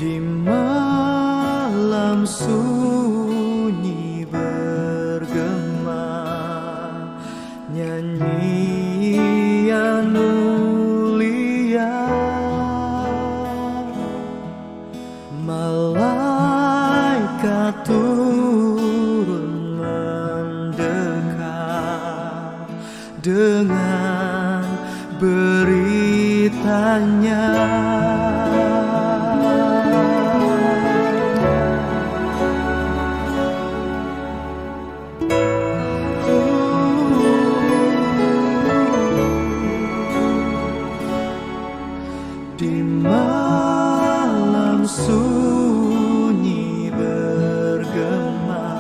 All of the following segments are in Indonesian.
Di malam sunyi bergema nyanyian mulia, malaikat turun mendekat dengan beritanya. Di malam sunyi bergema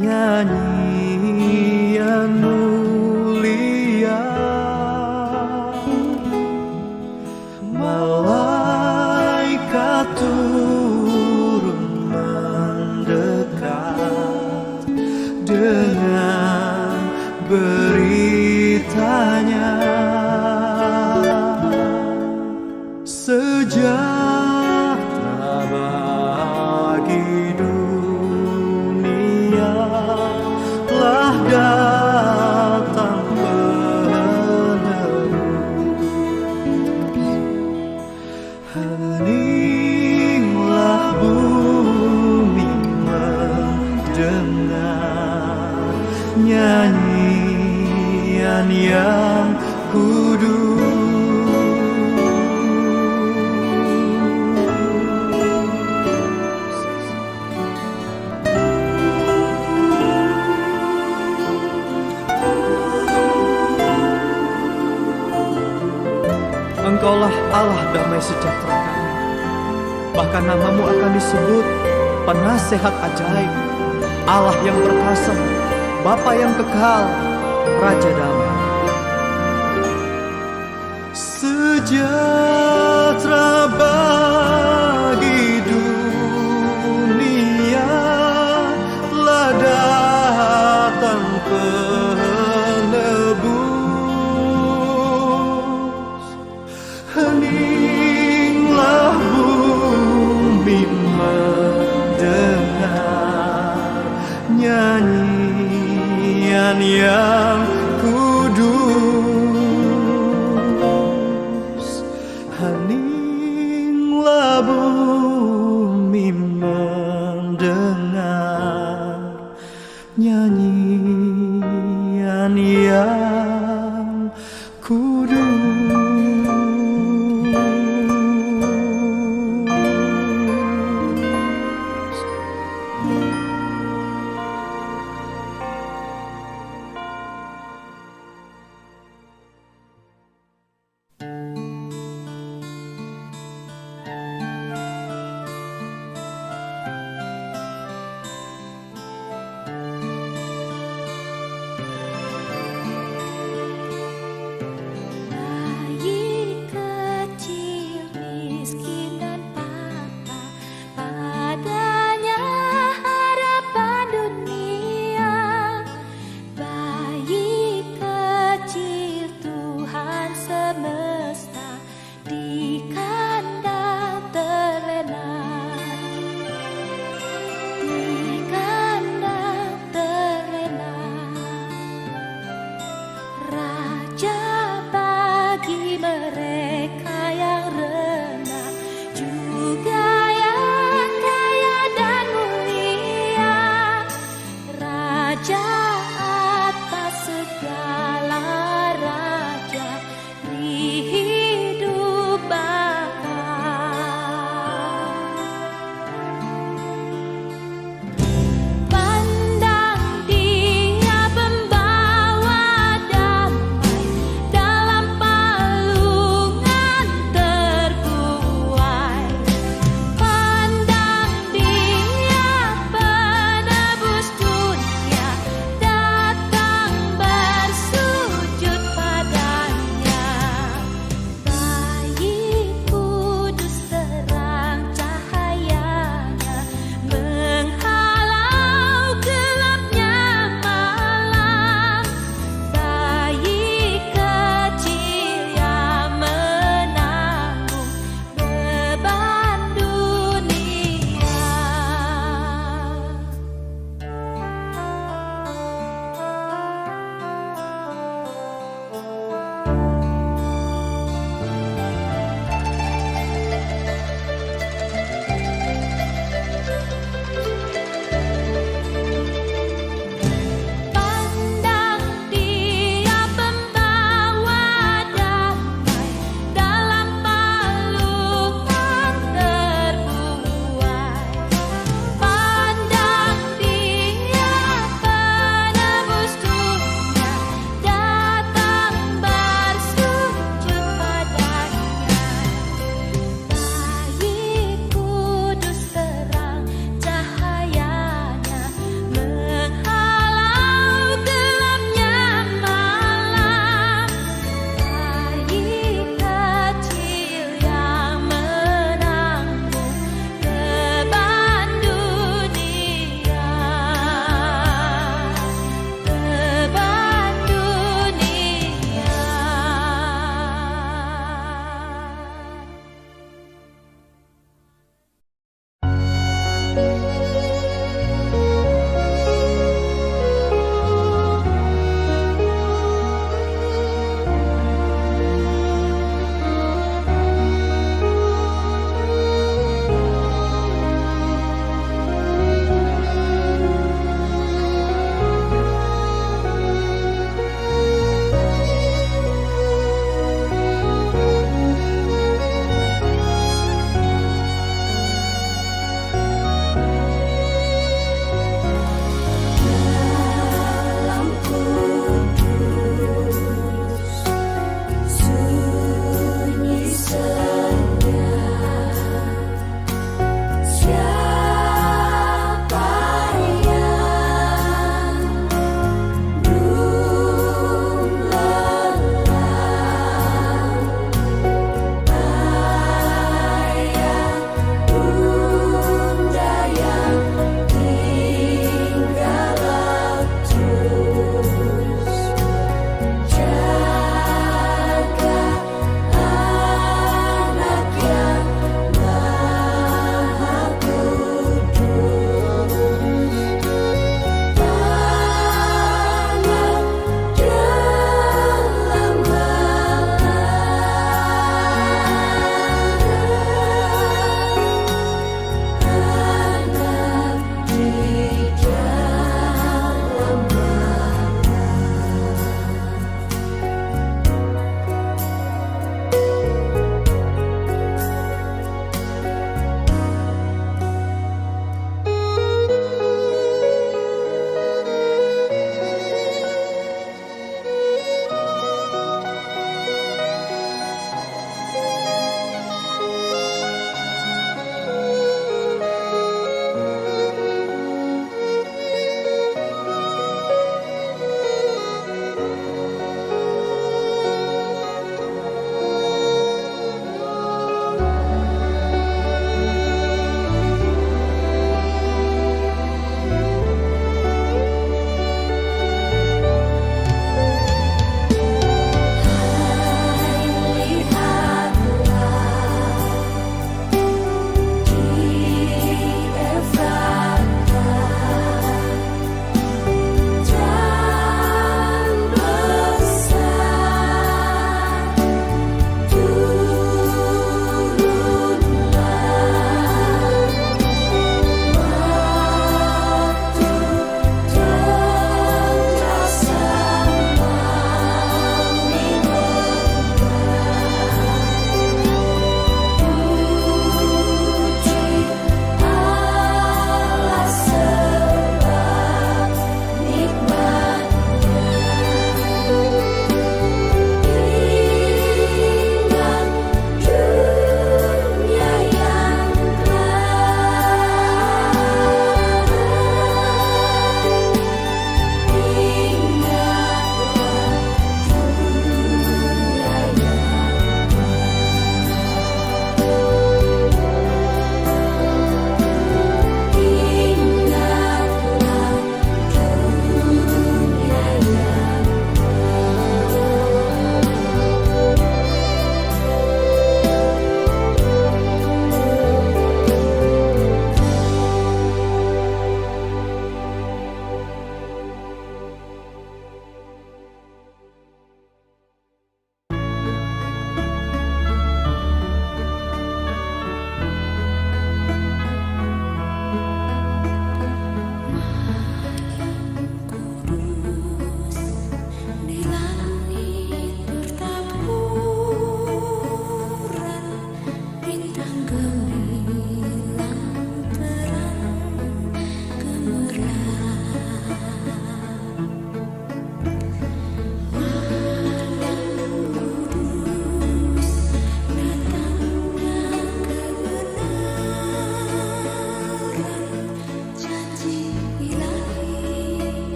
nyanyian mulia, malaikat turun mendekat dengan beritanya. Sejahtera bagi dunia telah datang penerus. Heninglah bumi mendengar nyanyian yang kudus. Engkaulah Allah damai sejahtera kami. Bahkan namamu akan disebut Penasehat Ajaib, Allah yang perkasa, Bapa yang kekal, Raja damai. Sejahtera bagi dunia telah datang penebus. Heninglah bumi mendengar nyanyian yang kudus. Heninglah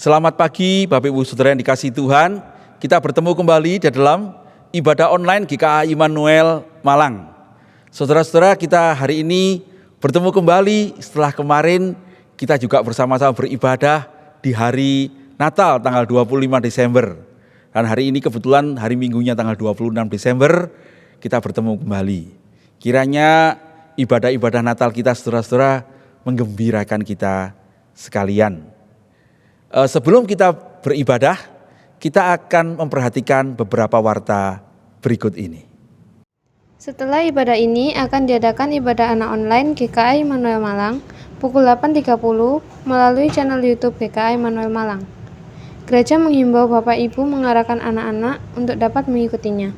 Selamat pagi Bapak Ibu Saudara yang dikasihi Tuhan. Kita bertemu kembali di dalam ibadah online GKA Immanuel Malang. Saudara-saudara, kita hari ini bertemu kembali setelah kemarin kita juga bersama-sama beribadah di hari Natal tanggal 25 Desember. Dan hari ini kebetulan hari Minggunya tanggal 26 Desember kita bertemu kembali. Kiranya ibadah-ibadah Natal kita saudara-saudara menggembirakan kita sekalian. Sebelum kita beribadah, kita akan memperhatikan beberapa warta berikut ini. Setelah ibadah ini akan diadakan ibadah anak online GKA Immanuel Malang pukul 8.30 melalui channel YouTube GKA Immanuel Malang. Gereja menghimbau Bapak Ibu mengarahkan anak-anak untuk dapat mengikutinya.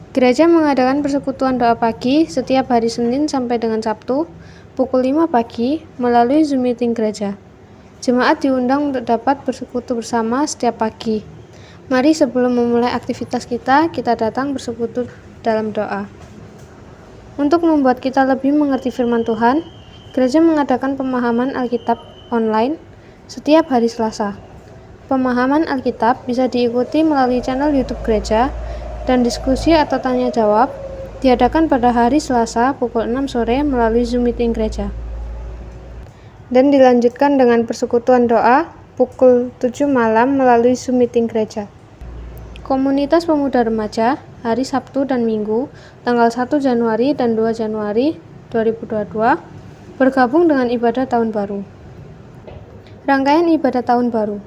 Gereja mengadakan persekutuan doa pagi setiap hari Senin sampai dengan Sabtu pukul 5 pagi melalui Zoom meeting gereja. Jemaat diundang untuk dapat bersekutu bersama setiap pagi. Mari sebelum memulai aktivitas kita datang bersekutu dalam doa. Untuk membuat kita lebih mengerti firman Tuhan, gereja mengadakan pemahaman Alkitab online setiap hari Selasa. Pemahaman Alkitab bisa diikuti melalui channel YouTube gereja dan diskusi atau tanya jawab diadakan pada hari Selasa pukul 6 sore melalui Zoom meeting gereja. Dan dilanjutkan dengan persekutuan doa pukul 7 malam melalui Zoom meeting gereja. Komunitas pemuda remaja hari Sabtu dan Minggu tanggal 1 Januari dan 2 Januari 2022 bergabung dengan ibadah tahun baru. Rangkaian ibadah tahun baru.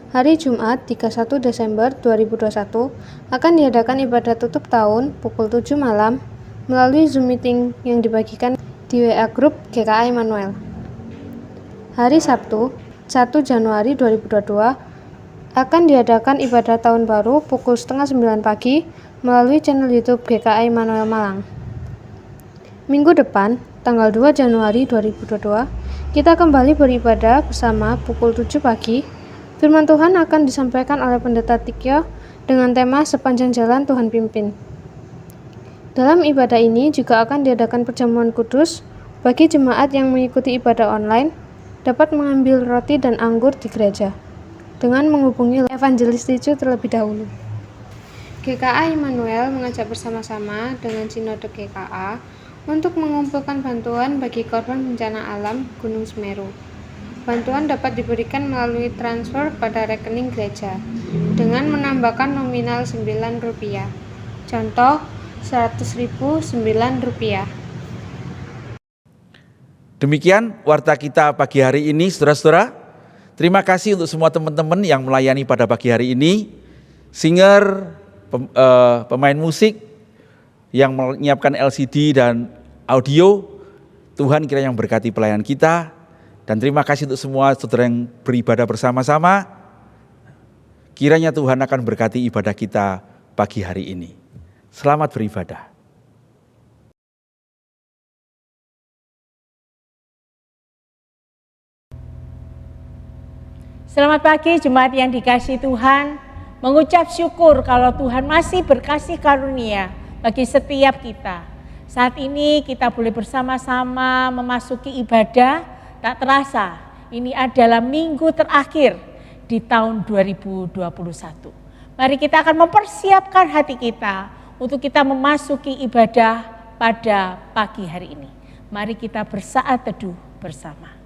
Hari Jumat 31 Desember 2021 akan diadakan ibadah tutup tahun pukul 7 malam melalui Zoom meeting yang dibagikan di WA Group GKA Immanuel. Hari Sabtu 1 Januari 2022 akan diadakan ibadah tahun baru pukul 8.30 pagi melalui channel YouTube GKA Immanuel Malang. Minggu depan, tanggal 2 Januari 2022, kita kembali beribadah bersama pukul 7 pagi. Firman Tuhan akan disampaikan oleh Pendeta Tikyo dengan tema Sepanjang Jalan Tuhan Pimpin. Dalam ibadah ini juga akan diadakan perjamuan kudus bagi jemaat yang mengikuti ibadah online dapat mengambil roti dan anggur di gereja dengan menghubungi Evangelis Ticu terlebih dahulu. GKA Immanuel mengajak bersama-sama dengan Sinode GKA untuk mengumpulkan bantuan bagi korban bencana alam Gunung Semeru. Bantuan dapat diberikan melalui transfer pada rekening gereja dengan menambahkan nominal Rp9. Contoh, Rp100.000 Rp9. Demikian warta kita pagi hari ini, saudara-saudara. Terima kasih untuk semua teman-teman yang melayani pada pagi hari ini. Singer, pemain musik yang menyiapkan LCD dan audio. Tuhan kiranya yang berkati pelayanan kita. Dan terima kasih untuk semua saudara yang beribadah bersama-sama. Kiranya Tuhan akan berkati ibadah kita pagi hari ini. Selamat beribadah. Selamat pagi jemaat yang dikasihi Tuhan, mengucap syukur kalau Tuhan masih berkasih karunia bagi setiap kita. Saat ini kita boleh bersama-sama memasuki ibadah, tak terasa ini adalah minggu terakhir di tahun 2021. Mari kita akan mempersiapkan hati kita untuk kita memasuki ibadah pada pagi hari ini. Mari kita bersaat teduh bersama.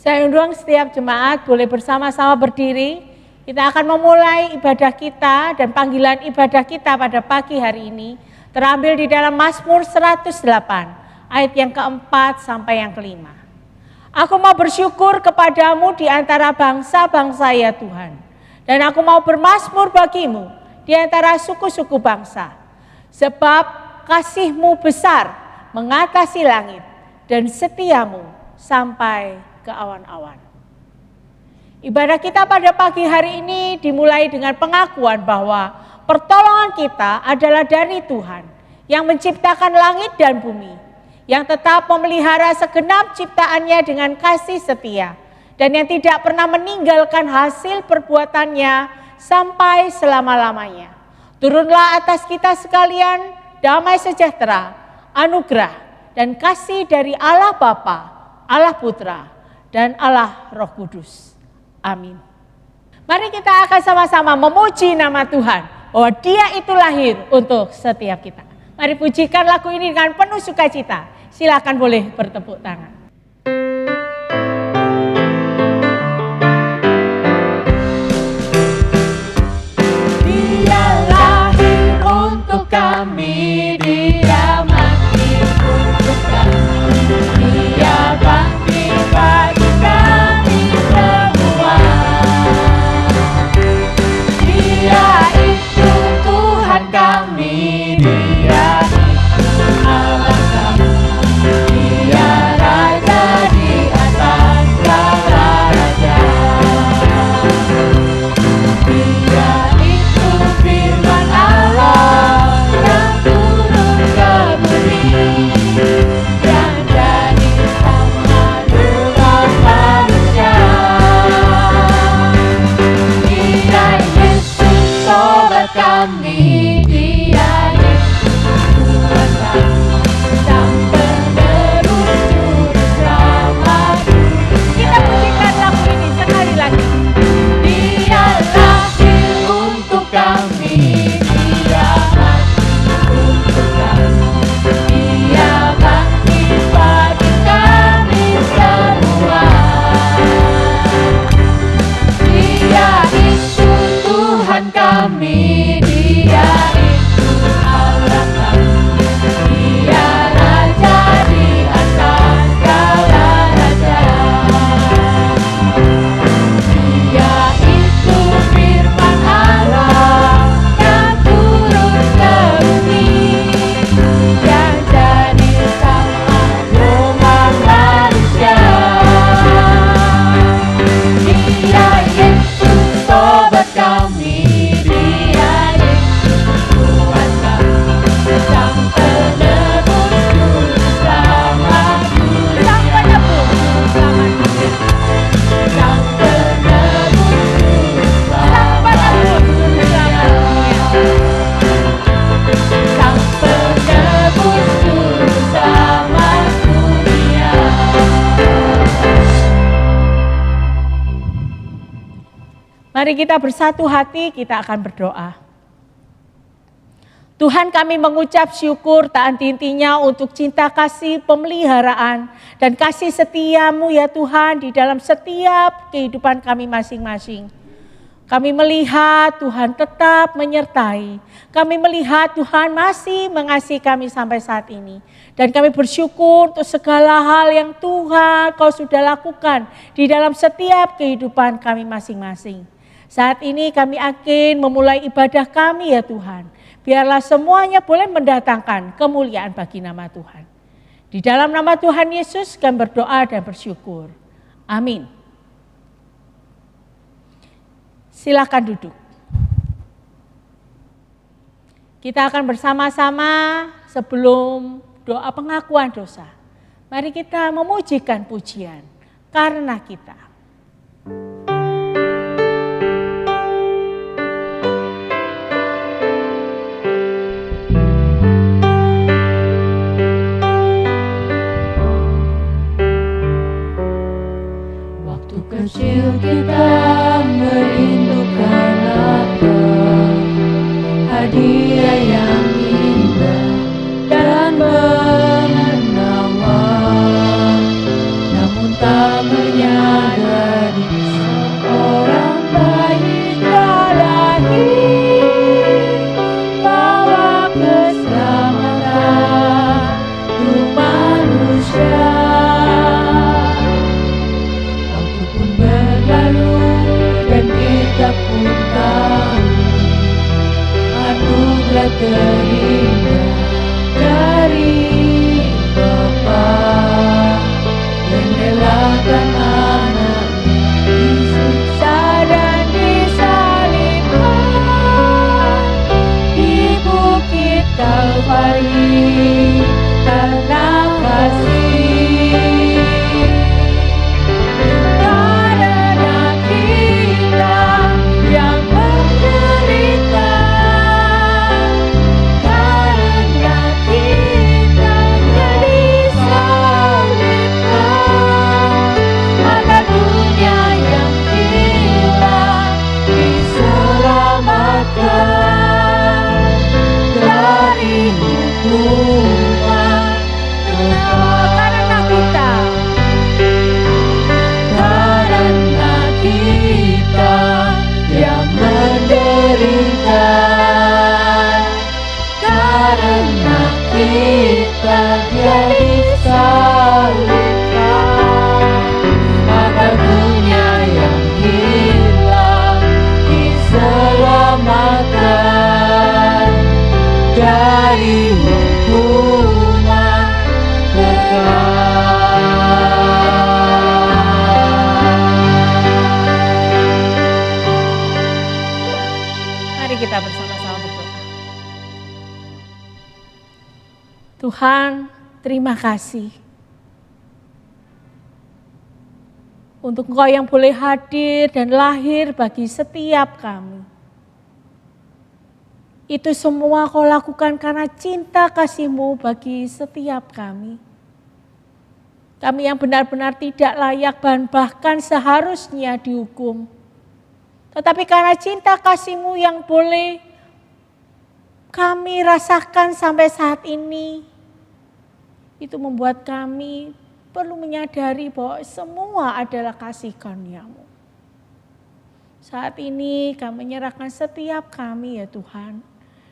Saya undang setiap jemaat boleh bersama-sama berdiri. Kita akan memulai ibadah kita dan panggilan ibadah kita pada pagi hari ini terambil di dalam Mazmur 108 ayat yang keempat sampai yang kelima. Aku mau bersyukur kepadamu di antara bangsa-bangsa ya Tuhan. Dan aku mau bermazmur bagimu di antara suku-suku bangsa. Sebab kasih-Mu besar mengatasi langit dan setia-Mu sampai ke awan-awan. Ibadah kita pada pagi hari ini dimulai dengan pengakuan bahwa pertolongan kita adalah dari Tuhan yang menciptakan langit dan bumi, yang tetap memelihara segenap ciptaannya dengan kasih setia, dan yang tidak pernah meninggalkan hasil perbuatannya sampai selama-lamanya. Turunlah atas kita sekalian damai sejahtera, anugerah, dan kasih dari Allah Bapa, Allah Putra, dan Allah Roh Kudus. Amin. Mari kita akan sama-sama memuji nama Tuhan, bahwa Dia itu lahir untuk setiap kita. Mari pujikan lagu ini dengan penuh sukacita. Silakan boleh bertepuk tangan. Dia lahir untuk kami, Dia mati untuk kami, Dia bangkit bagi kami semua. Dia itu Tuhan kami, Dia itu Allah kami, Dia Raja di atas segala raja. Dia itu firman Allah yang turun ke bumi, yang jadi sama dengan manusia. Dia Yesus sobat kami, Dia Yesus Tuhan kami, sang penerus juru selamat. Kita pujikan lagu ini sekali lagi. Dia lahir untuk kami, Dia mati untuk kami, Dia bangkit bagi kami semua. Dia itu Tuhan kami, Dia itu Allah kami, Dia Raja di atas segala raja. Dia itu firman Allah yang turun ke bumi, yang jadi sama dengan manusia. Dia Yesus sobat kami, Dia Yesus Tuhan kami, sang penebus juru selamat dunia. Sang penebus juru selamat dunia. Sang penebus juru selamat dunia. Sang penebus juru selamat dunia. Mari kita bersatu hati, kita akan berdoa. Tuhan, kami mengucap syukur tak henti-hentinya untuk cinta kasih, pemeliharaan, dan kasih setia-Mu ya Tuhan di dalam setiap kehidupan kami masing-masing. Kami melihat Tuhan tetap menyertai. Kami melihat Tuhan masih mengasihi kami sampai saat ini. Dan kami bersyukur untuk segala hal yang Tuhan Kau sudah lakukan di dalam setiap kehidupan kami masing-masing. Saat ini kami akan memulai ibadah kami ya Tuhan. Biarlah semuanya boleh mendatangkan kemuliaan bagi nama Tuhan. Di dalam nama Tuhan Yesus kami berdoa dan bersyukur. Amin. Silakan duduk. Kita akan bersama-sama sebelum doa pengakuan dosa. Mari kita memujikan pujian karena kita. Kecil kita merindukan apa, hadiah yang indah dan menawan. Namun tak menyadari seorang bayi telah lahir, bawa keselamatan untuk manusia. Kita pun tahu anugerah terindah dari Bapa yang relakan anaknya disiksa dan disalibkan di bukit Kalvari karena kasih. Karena kita yang menderita, karena kita yang disalibkan, agar dunia yang hilang diselamatkan dari hukuman kekal. Karena kita yang menderita, karena kita yang disalibkan, agar dunia yang hilang diselamatkan dari hukuman kekal. Mari kita bersama-sama berdoa. Tuhan, terima kasih untuk Engkau yang boleh hadir dan lahir bagi setiap kami. Itu semua Kau lakukan karena cinta kasih-Mu bagi setiap kami. Kami yang benar-benar tidak layak bahkan seharusnya dihukum. Tetapi karena cinta kasih-Mu yang boleh kami rasakan sampai saat ini, itu membuat kami perlu menyadari bahwa semua adalah kasih karunia-Mu. Saat ini kami menyerahkan setiap kami ya Tuhan.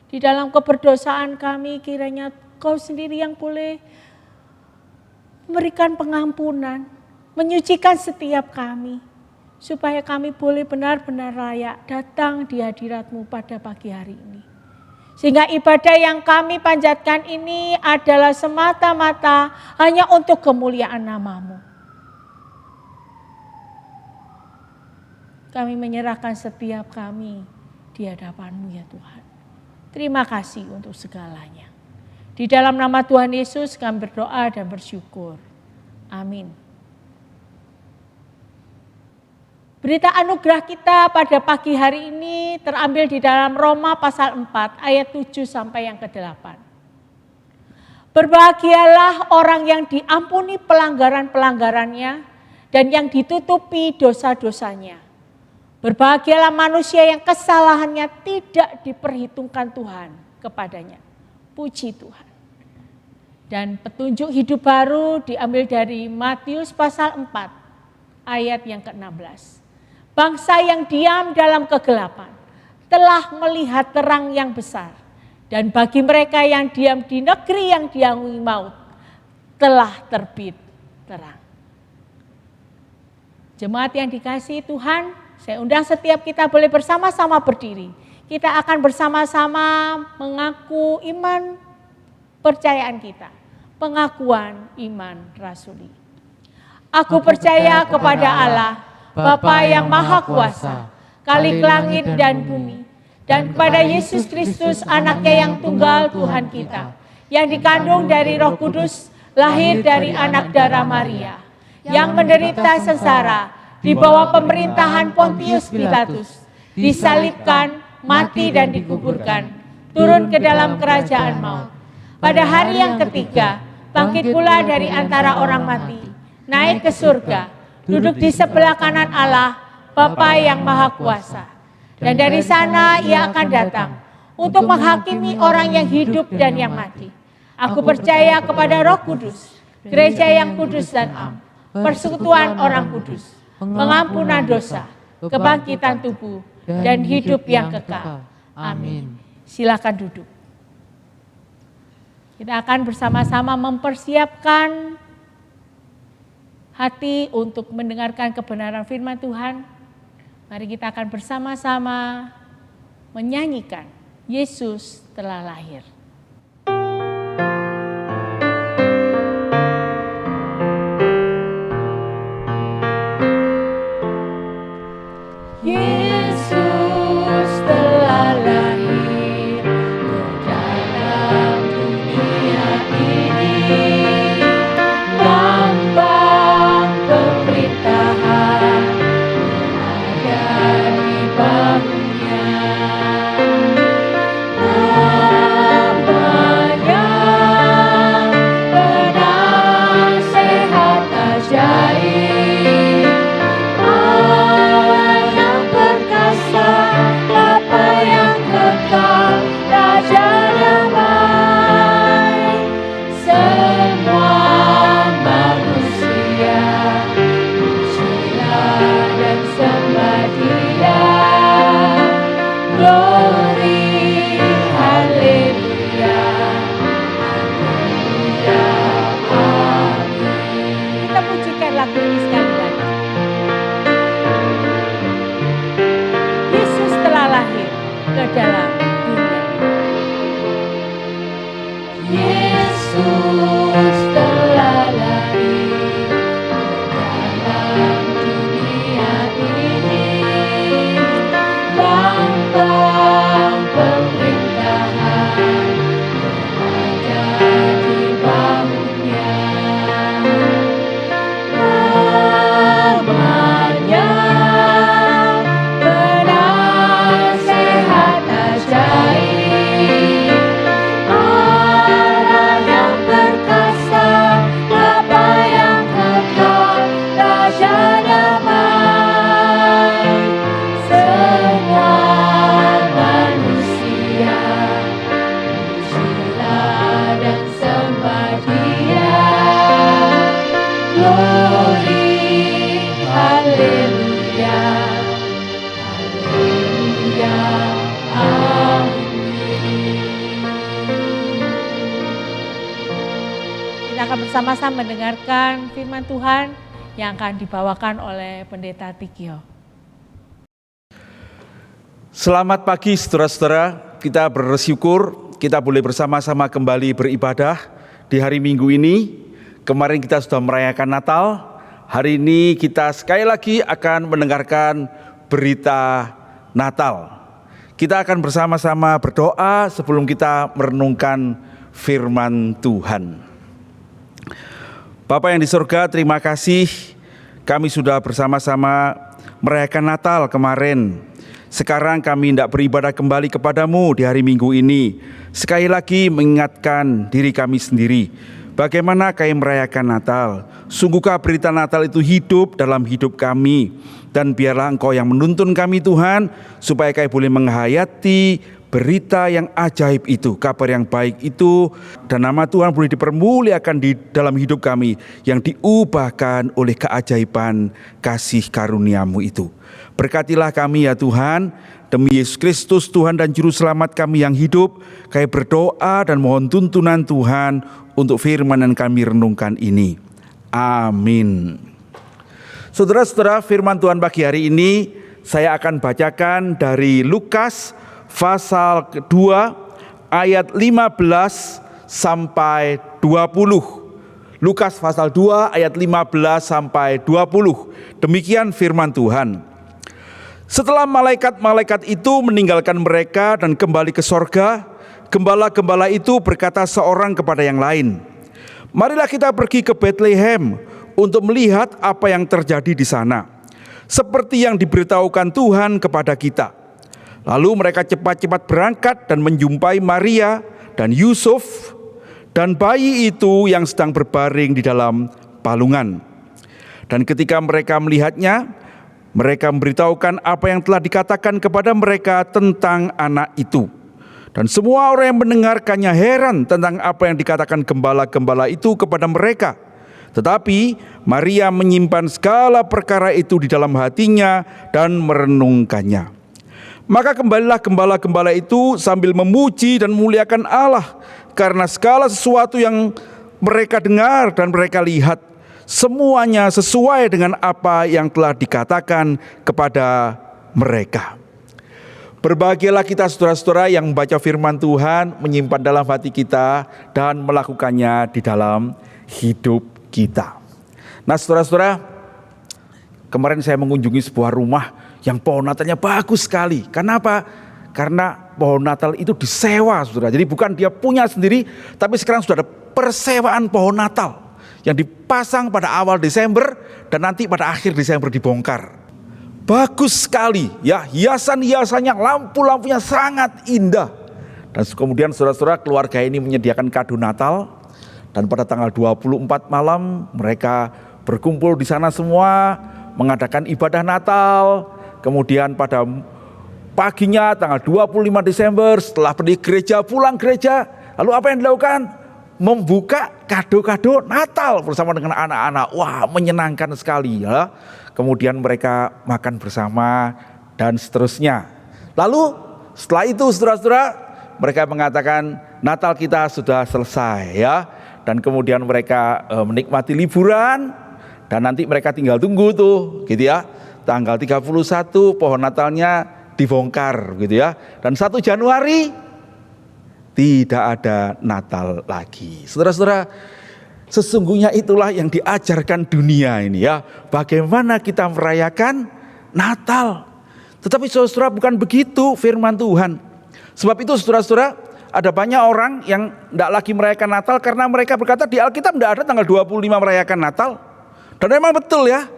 Di dalam keberdosaan kami kiranya Kau sendiri yang boleh memberikan pengampunan, menyucikan setiap kami. Supaya kami boleh benar-benar layak datang di hadirat-Mu pada pagi hari ini. Sehingga ibadah yang kami panjatkan ini adalah semata-mata hanya untuk kemuliaan nama-Mu. Kami menyerahkan setiap kami di hadapan-Mu ya Tuhan. Terima kasih untuk segalanya. Di dalam nama Tuhan Yesus kami berdoa dan bersyukur. Amin. Berita anugerah kita pada pagi hari ini terambil di dalam Roma pasal 4 ayat 7 sampai yang ke-8. Berbahagialah orang yang diampuni pelanggaran-pelanggarannya dan yang ditutupi dosa-dosanya. Berbahagialah manusia yang kesalahannya tidak diperhitungkan Tuhan kepadanya. Puji Tuhan. Dan petunjuk hidup baru diambil dari Matius pasal 4 ayat yang ke-16. Bangsa yang diam dalam kegelapan telah melihat terang yang besar. Dan bagi mereka yang diam di negeri yang diangui maut telah terbit terang. Jemaat yang dikasihi Tuhan, saya undang setiap kita boleh bersama-sama berdiri. Kita akan bersama-sama mengaku iman percayaan kita. Pengakuan iman rasuli. Aku percaya kepada Allah, Bapa yang Maha Kuasa, Khalik langit dan bumi, dan kepada Yesus Kristus anaknya yang tunggal Tuhan kita, yang dikandung dari Roh Kudus, lahir dari anak darah Maria, yang menderita sengsara di bawah pemerintahan Pontius Pilatus, disalibkan, mati dan dikuburkan, turun ke dalam kerajaan maut. Pada hari yang ketiga, bangkit pula dari antara orang mati, naik ke surga, duduk di sebelah kanan Allah, Bapa yang Maha Kuasa. Dan dari sana Ia akan datang untuk menghakimi orang yang hidup dan yang mati. Aku percaya kepada Roh Kudus, gereja yang kudus dan am, persekutuan orang kudus, pengampunan dosa, kebangkitan tubuh, dan hidup yang kekal. Amin. Silakan duduk. Kita akan bersama-sama mempersiapkan hati untuk mendengarkan kebenaran firman Tuhan. Mari kita akan bersama-sama menyanyikan Yesus telah lahir. Yesus telah lahir ke dalam dunia ini, lambang pemerintahan ada di bahunya. Namanya penasehat ajaib, Allah yang perkasa, Bapa yang kekal, Raja damai. Semua manusia pujilah dan sembah Dia. Glory, haleluya, haleluya, amin. Kita pujikan lagu ini sekali lagi. Yesus telah lahir ke dalam dunia ini. Yesus telah lahir ke dalam dunia ini, lambang pemerintahan ada di bahunya. Namanya penasehat ajaib, Allah yang perkasa, Bapa yang kekal, Raja damai. Semua manusia pujilah dan sembah Dia. Glory, haleluya, haleluya, amin. Kita akan bersama-sama mendengarkan firman Tuhan yang akan dibawakan oleh Pendeta Tikio. Selamat pagi saudara-saudara, kita bersyukur kita boleh bersama-sama kembali beribadah di hari Minggu ini. Kemarin kita sudah merayakan Natal, hari ini kita sekali lagi akan mendengarkan berita Natal. Kita akan bersama-sama berdoa sebelum kita merenungkan firman Tuhan. Bapa yang di surga, terima kasih kami sudah bersama-sama merayakan Natal kemarin. Sekarang kami hendak beribadah kembali kepadamu di hari Minggu ini. Sekali lagi mengingatkan diri kami sendiri, bagaimana kami merayakan Natal. Sungguhkah berita Natal itu hidup dalam hidup kami. Dan biarlah Engkau yang menuntun kami Tuhan, supaya kami boleh menghayati berita yang ajaib itu, kabar yang baik itu, dan nama Tuhan boleh dipermuliakan di dalam hidup kami, yang diubahkan oleh keajaiban kasih karunia-Mu itu. Berkatilah kami ya Tuhan, demi Yesus Kristus Tuhan dan Juru Selamat kami yang hidup, kami berdoa dan mohon tuntunan Tuhan untuk firman yang kami renungkan ini. Amin. Saudara-saudara, firman Tuhan pagi hari ini saya akan bacakan dari Lukas pasal kedua ayat 15 sampai 20. Lukas pasal 2 ayat 15 sampai 20. Demikian firman Tuhan. Setelah malaikat-malaikat itu meninggalkan mereka dan kembali ke sorga, gembala-gembala itu berkata seorang kepada yang lain, "Marilah kita pergi ke Betlehem untuk melihat apa yang terjadi di sana, seperti yang diberitahukan Tuhan kepada kita." Lalu mereka cepat-cepat berangkat dan menjumpai Maria dan Yusuf dan bayi itu yang sedang berbaring di dalam palungan. Dan ketika mereka melihatnya, mereka memberitahukan apa yang telah dikatakan kepada mereka tentang anak itu. Dan semua orang yang mendengarkannya heran tentang apa yang dikatakan gembala-gembala itu kepada mereka. Tetapi Maria menyimpan segala perkara itu di dalam hatinya dan merenungkannya. Maka kembalilah gembala-gembala itu sambil memuji dan memuliakan Allah, karena segala sesuatu yang mereka dengar dan mereka lihat, semuanya sesuai dengan apa yang telah dikatakan kepada mereka. Berbahagialah kita saudara-saudara yang membaca firman Tuhan, menyimpan dalam hati kita, dan melakukannya di dalam hidup kita. Nah saudara-saudara, kemarin saya mengunjungi sebuah rumah yang pohon Natalnya bagus sekali. Kenapa? Karena pohon Natal itu disewa, saudara. Jadi bukan dia punya sendiri, tapi sekarang sudah ada persewaan pohon Natal yang dipasang pada awal Desember dan nanti pada akhir Desember dibongkar. Bagus sekali ya, hiasan-hiasannya, lampu-lampunya sangat indah. Dan kemudian saudara-saudara, keluarga ini menyediakan kado Natal. Dan pada tanggal 24 malam mereka berkumpul di sana semua, mengadakan ibadah Natal. Kemudian pada paginya tanggal 25 Desember setelah pergi gereja, pulang gereja, lalu apa yang dilakukan? Membuka kado-kado Natal bersama dengan anak-anak. Wah, menyenangkan sekali ya. Kemudian mereka makan bersama dan seterusnya. Lalu setelah itu saudara-saudara, mereka mengatakan Natal kita sudah selesai ya. Dan kemudian mereka menikmati liburan dan nanti mereka tinggal tunggu tuh gitu ya. Tanggal 31 pohon Natalnya dibongkar gitu ya. Dan 1 Januari tidak ada Natal lagi. Saudara-saudara, sesungguhnya itulah yang diajarkan dunia ini ya. Bagaimana kita merayakan Natal. Tetapi saudara-saudara, bukan begitu firman Tuhan. Sebab itu saudara-saudara, ada banyak orang yang tidak lagi merayakan Natal karena mereka berkata di Alkitab tidak ada tanggal 25 merayakan Natal. Dan memang betul ya.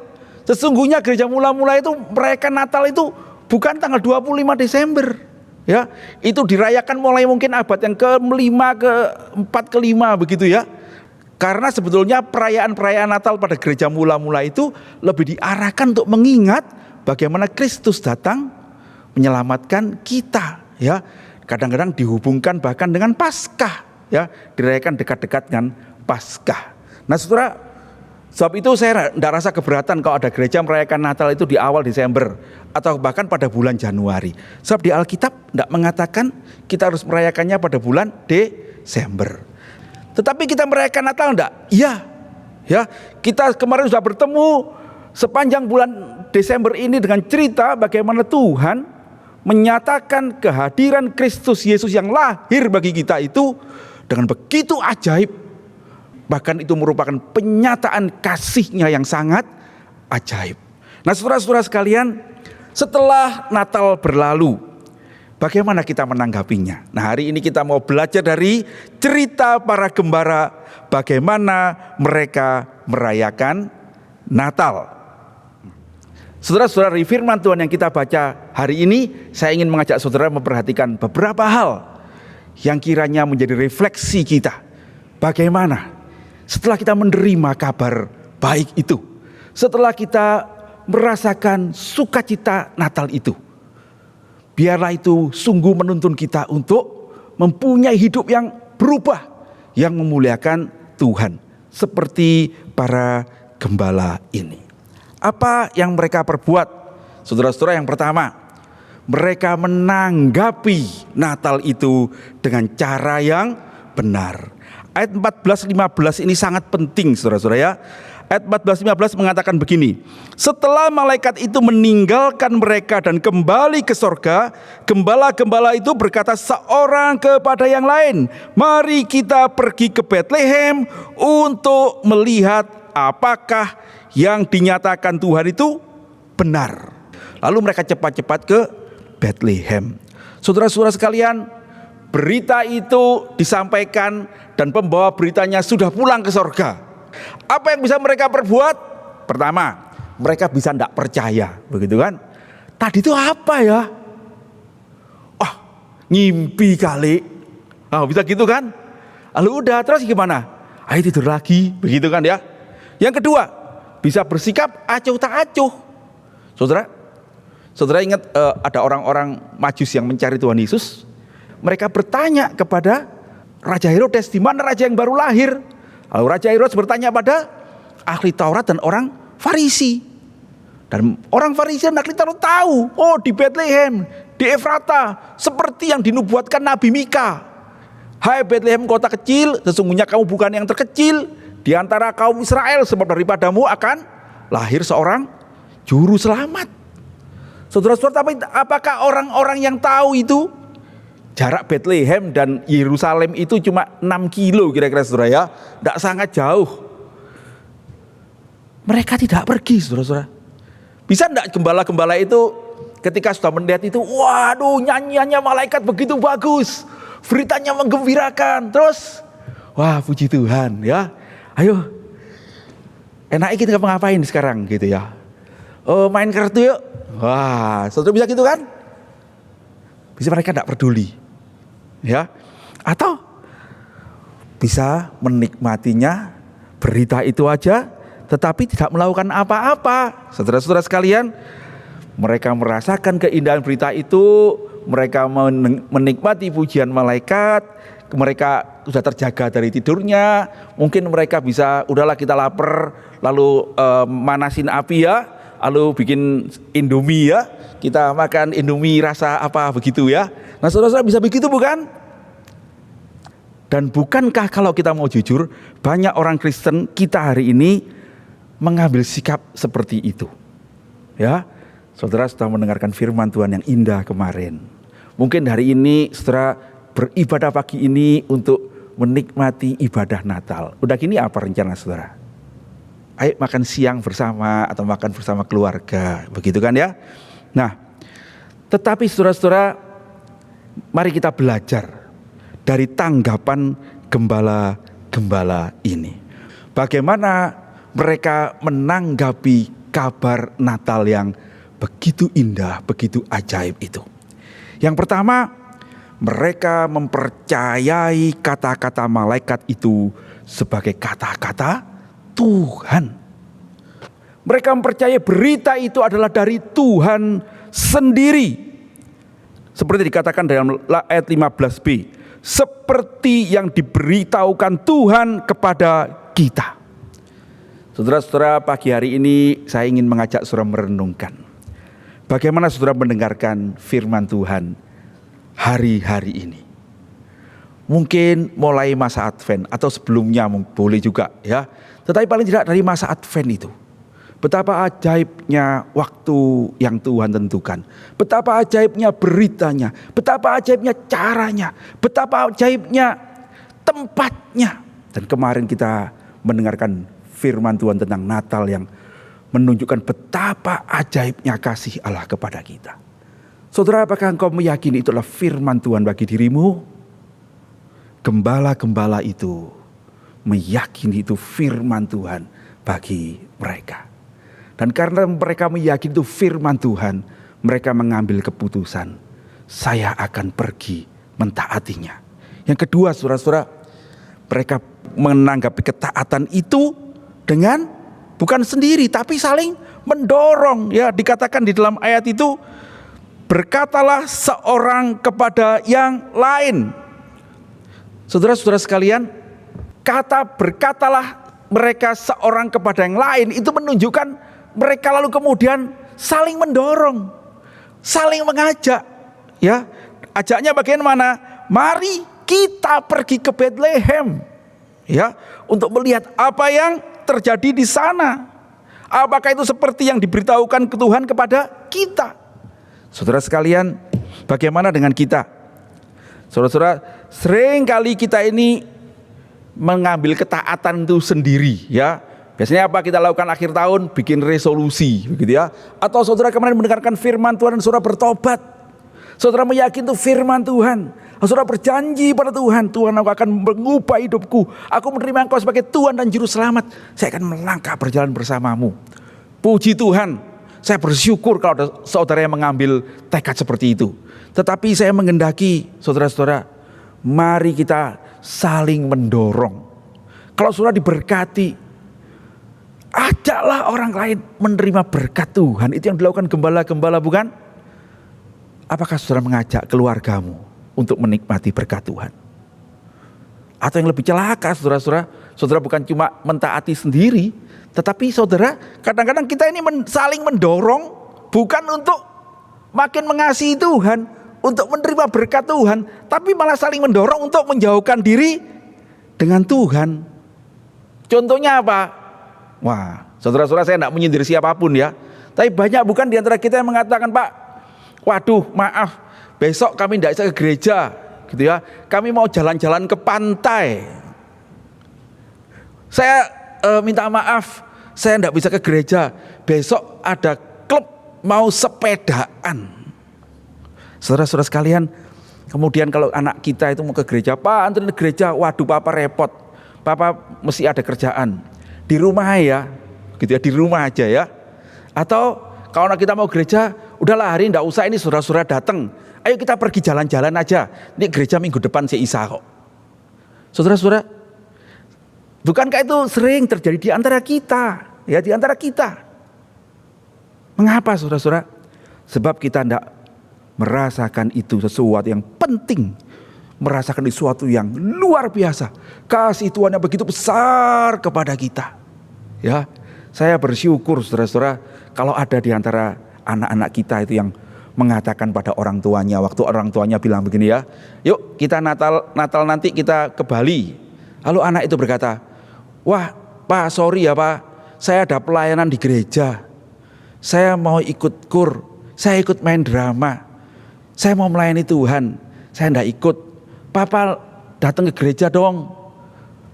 Sesungguhnya gereja mula-mula itu merayakan Natal itu bukan tanggal 25 Desember. Ya, itu dirayakan mulai mungkin abad yang ke-5, ke-4, ke-5 begitu ya. Karena sebetulnya perayaan-perayaan Natal pada gereja mula-mula itu lebih diarahkan untuk mengingat bagaimana Kristus datang menyelamatkan kita ya. Kadang-kadang dihubungkan bahkan dengan Paskah ya, dirayakan dekat-dekat dengan Paskah. Nah saudara, sebab itu saya tidak rasa keberatan kalau ada gereja merayakan Natal itu di awal Desember atau bahkan pada bulan Januari. Sebab di Alkitab tidak mengatakan kita harus merayakannya pada bulan Desember. Tetapi kita merayakan Natal enggak? Iya. Ya, kita kemarin sudah bertemu sepanjang bulan Desember ini dengan cerita bagaimana Tuhan menyatakan kehadiran Kristus Yesus yang lahir bagi kita itu dengan begitu ajaib. Bahkan itu merupakan penyataan kasih-Nya yang sangat ajaib. Nah saudara-saudara sekalian, setelah Natal berlalu, bagaimana kita menanggapinya? Nah hari ini kita mau belajar dari cerita para gembala, bagaimana mereka merayakan Natal. Saudara-saudara, dari firman Tuhan yang kita baca hari ini, saya ingin mengajak saudara memperhatikan beberapa hal yang kiranya menjadi refleksi kita. Bagaimana setelah kita menerima kabar baik itu, setelah kita merasakan sukacita Natal itu, biarlah itu sungguh menuntun kita untuk mempunyai hidup yang berubah, yang memuliakan Tuhan, seperti para gembala ini. Apa yang mereka perbuat? Saudara-saudara, yang pertama, mereka menanggapi Natal itu dengan cara yang benar. Ayat 14-15 ini sangat penting saudara-saudara ya. Ayat 14-15 mengatakan begini. Setelah malaikat itu meninggalkan mereka dan kembali ke sorga, gembala-gembala itu berkata seorang kepada yang lain, mari kita pergi ke Betlehem untuk melihat apakah yang dinyatakan Tuhan itu benar. Lalu mereka cepat-cepat ke Betlehem. Saudara-saudara sekalian, berita itu disampaikan dan pembawa beritanya sudah pulang ke sorga. Apa yang bisa mereka perbuat? Pertama, mereka bisa tidak percaya, begitu kan? Tadi itu apa ya? Wah, ngimpi kali. Bisa gitu kan? Lalu udah, terus gimana? Ayo tidur lagi, begitu kan ya? Yang kedua, bisa bersikap acuh tak acuh. Saudara ingat ada orang-orang Majus yang mencari Tuhan Yesus. Mereka bertanya kepada Raja Herodes, di mana raja yang baru lahir? Lalu Raja Herodes bertanya pada ahli Taurat dan orang Farisi. Dan orang Farisi dan ahli Taurat tahu, oh di Betlehem, di Efrata, seperti yang dinubuatkan Nabi Mika. Hai Betlehem kota kecil, sesungguhnya kamu bukan yang terkecil di antara kaum Israel, sebab daripadamu akan lahir seorang juru selamat. Saudara-saudara, tapi apakah orang-orang yang tahu itu? Jarak Betlehem dan Yerusalem itu cuma 6 kilo kira-kira saudara ya. Tidak sangat jauh. Mereka tidak pergi saudara-saudara. Bisa tidak gembala-gembala itu ketika sudah melihat itu, waduh nyanyiannya malaikat begitu bagus, beritanya menggembirakan, terus wah puji Tuhan ya, ayo enaknya kita ngapain sekarang gitu ya, main kartu yuk. Wah, saudara bisa gitu kan? Bisa mereka tidak peduli ya, atau bisa menikmatinya berita itu aja tetapi tidak melakukan apa-apa. Saudara-saudara sekalian, mereka merasakan keindahan berita itu, mereka menikmati pujian malaikat, mereka sudah terjaga dari tidurnya, mungkin mereka bisa, udahlah kita lapar, lalu manasin api ya, lalu bikin Indomie ya, kita makan Indomie rasa apa begitu ya. Nah saudara-saudara bisa begitu bukan? Dan bukankah kalau kita mau jujur, banyak orang Kristen kita hari ini mengambil sikap seperti itu ya. Saudara sudah mendengarkan firman Tuhan yang indah kemarin. Mungkin hari ini saudara beribadah pagi ini untuk menikmati ibadah Natal. Udah gini apa rencana saudara? Ayo makan siang bersama atau makan bersama keluarga, begitu kan ya. Nah, tetapi saudara-saudara, mari kita belajar dari tanggapan gembala-gembala ini. Bagaimana mereka menanggapi kabar Natal yang begitu indah, begitu ajaib itu. Yang pertama, mereka mempercayai kata-kata malaikat itu sebagai kata-kata Tuhan. Mereka mempercayai berita itu adalah dari Tuhan sendiri. Seperti dikatakan dalam ayat 15b, seperti yang diberitahukan Tuhan kepada kita. Saudara-saudara, pagi hari ini saya ingin mengajak saudara merenungkan bagaimana saudara mendengarkan firman Tuhan hari-hari ini. Mungkin mulai masa Advent atau sebelumnya boleh juga ya. Tetapi paling tidak dari masa Advent itu, betapa ajaibnya waktu yang Tuhan tentukan, betapa ajaibnya beritanya, betapa ajaibnya caranya, betapa ajaibnya tempatnya. Dan kemarin kita mendengarkan firman Tuhan tentang Natal yang menunjukkan betapa ajaibnya kasih Allah kepada kita. Saudara, apakah engkau meyakini itulah firman Tuhan bagi dirimu? Gembala-gembala itu meyakini itu firman Tuhan bagi mereka. Dan karena mereka meyakini itu firman Tuhan, mereka mengambil keputusan, saya akan pergi mentaatinya. Yang kedua, saudara-saudara, mereka menanggapi ketaatan itu dengan bukan sendiri tapi saling mendorong ya. Dikatakan di dalam ayat itu, berkatalah seorang kepada yang lain. Saudara-saudara sekalian, kata berkatalah mereka seorang kepada yang lain itu menunjukkan mereka lalu kemudian saling mendorong, saling mengajak ya. Ajaknya bagaimana? Mari kita pergi ke Bethlehem ya, untuk melihat apa yang terjadi di sana. Apakah itu seperti yang diberitahukan Tuhan kepada kita? Saudara sekalian, bagaimana dengan kita? Saudara-saudara, sering kali kita ini mengambil ketaatan itu sendiri ya. Biasanya apa kita lakukan akhir tahun? Bikin resolusi begitu ya. Atau saudara kemarin mendengarkan firman Tuhan dan saudara bertobat. Saudara meyakini itu firman Tuhan. Saudara berjanji pada Tuhan, Tuhan, aku akan mengubah hidupku. Aku menerima Engkau sebagai Tuhan dan Juru Selamat. Saya akan melangkah berjalan bersamamu. Puji Tuhan, saya bersyukur kalau ada saudara yang mengambil tekad seperti itu. Tetapi saya mengendaki, saudara-saudara, mari kita saling mendorong. Kalau saudara diberkati, ajaklah orang lain menerima berkat Tuhan. Itu yang dilakukan gembala-gembala, bukan? Apakah saudara mengajak keluargamu untuk menikmati berkat Tuhan? Atau yang lebih celaka, saudara-saudara, saudara bukan cuma mentaati sendiri, tetapi saudara kadang-kadang kita ini saling mendorong bukan untuk makin mengasihi Tuhan, untuk menerima berkat Tuhan, tapi malah saling mendorong untuk menjauhkan diri dengan Tuhan. Contohnya apa? Wah, saudara-saudara, saya tidak menyindir siapapun ya, tapi banyak bukan di antara kita yang mengatakan, Pak, waduh maaf, besok kami tidak bisa ke gereja gitu ya. Kami mau jalan-jalan ke pantai. Saya minta maaf, saya tidak bisa ke gereja. Besok ada klub mau sepedaan. Saudara-saudara sekalian, kemudian kalau anak kita itu mau ke gereja, Pak anterin ke gereja, waduh papa repot, papa mesti ada kerjaan. Di rumah ya, gitu ya, di rumah aja ya. Atau kalau anak kita mau gereja, udahlah hari ini enggak usah, ini saudara-saudara datang. Ayo kita pergi jalan-jalan aja. Ini gereja minggu depan si Isa kok. Saudara-saudara, bukankah itu sering terjadi di antara kita? Ya, di antara kita. Mengapa saudara-saudara? Sebab kita tidak merasakan itu sesuatu yang penting. Merasakan sesuatu yang luar biasa. Kasih Tuhan yang begitu besar kepada kita. Ya, saya bersyukur saudara-saudara kalau ada di antara anak-anak kita itu yang mengatakan pada orang tuanya, waktu orang tuanya bilang begini ya, yuk kita Natal nanti kita ke Bali. Lalu anak itu berkata, wah Pak sorry ya Pak, saya ada pelayanan di gereja, saya mau ikut kur, saya ikut main drama, saya mau melayani Tuhan, saya tidak ikut. Papa datang ke gereja dong,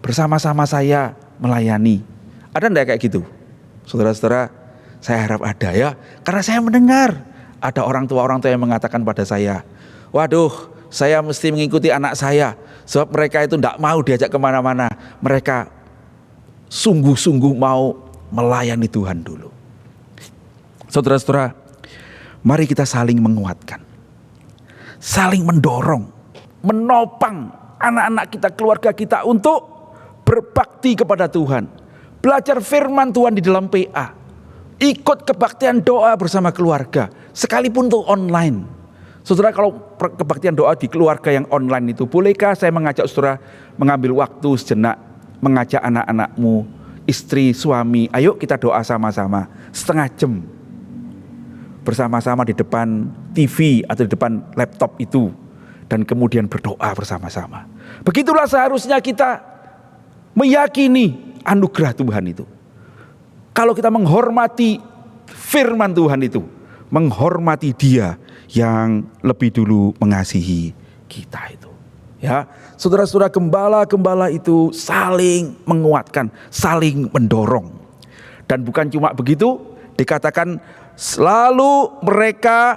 bersama-sama saya melayani. Ada enggak kayak gitu? Saudara-saudara, saya harap ada ya, karena saya mendengar ada orang tua yang mengatakan pada saya, waduh saya mesti mengikuti anak saya, sebab mereka itu tidak mau diajak kemana-mana, mereka sungguh-sungguh mau melayani Tuhan dulu. Saudara-saudara, mari kita saling menguatkan, saling mendorong, menopang anak-anak kita, keluarga kita untuk berbakti kepada Tuhan, belajar firman Tuhan di dalam PA, ikut kebaktian doa bersama keluarga, sekalipun itu online. Saudara, kalau kebaktian doa di keluarga yang online itu, bolehkah saya mengajak saudara mengambil waktu sejenak, mengajak anak-anakmu, istri, suami, ayo kita doa sama-sama setengah jam bersama-sama di depan TV atau di depan laptop itu, dan kemudian berdoa bersama-sama. Begitulah seharusnya kita meyakini anugerah Tuhan itu. Kalau kita menghormati firman Tuhan itu, menghormati Dia yang lebih dulu mengasihi kita itu. Ya, saudara-saudara, gembala-gembala itu saling menguatkan, saling mendorong. Dan bukan cuma begitu, dikatakan selalu mereka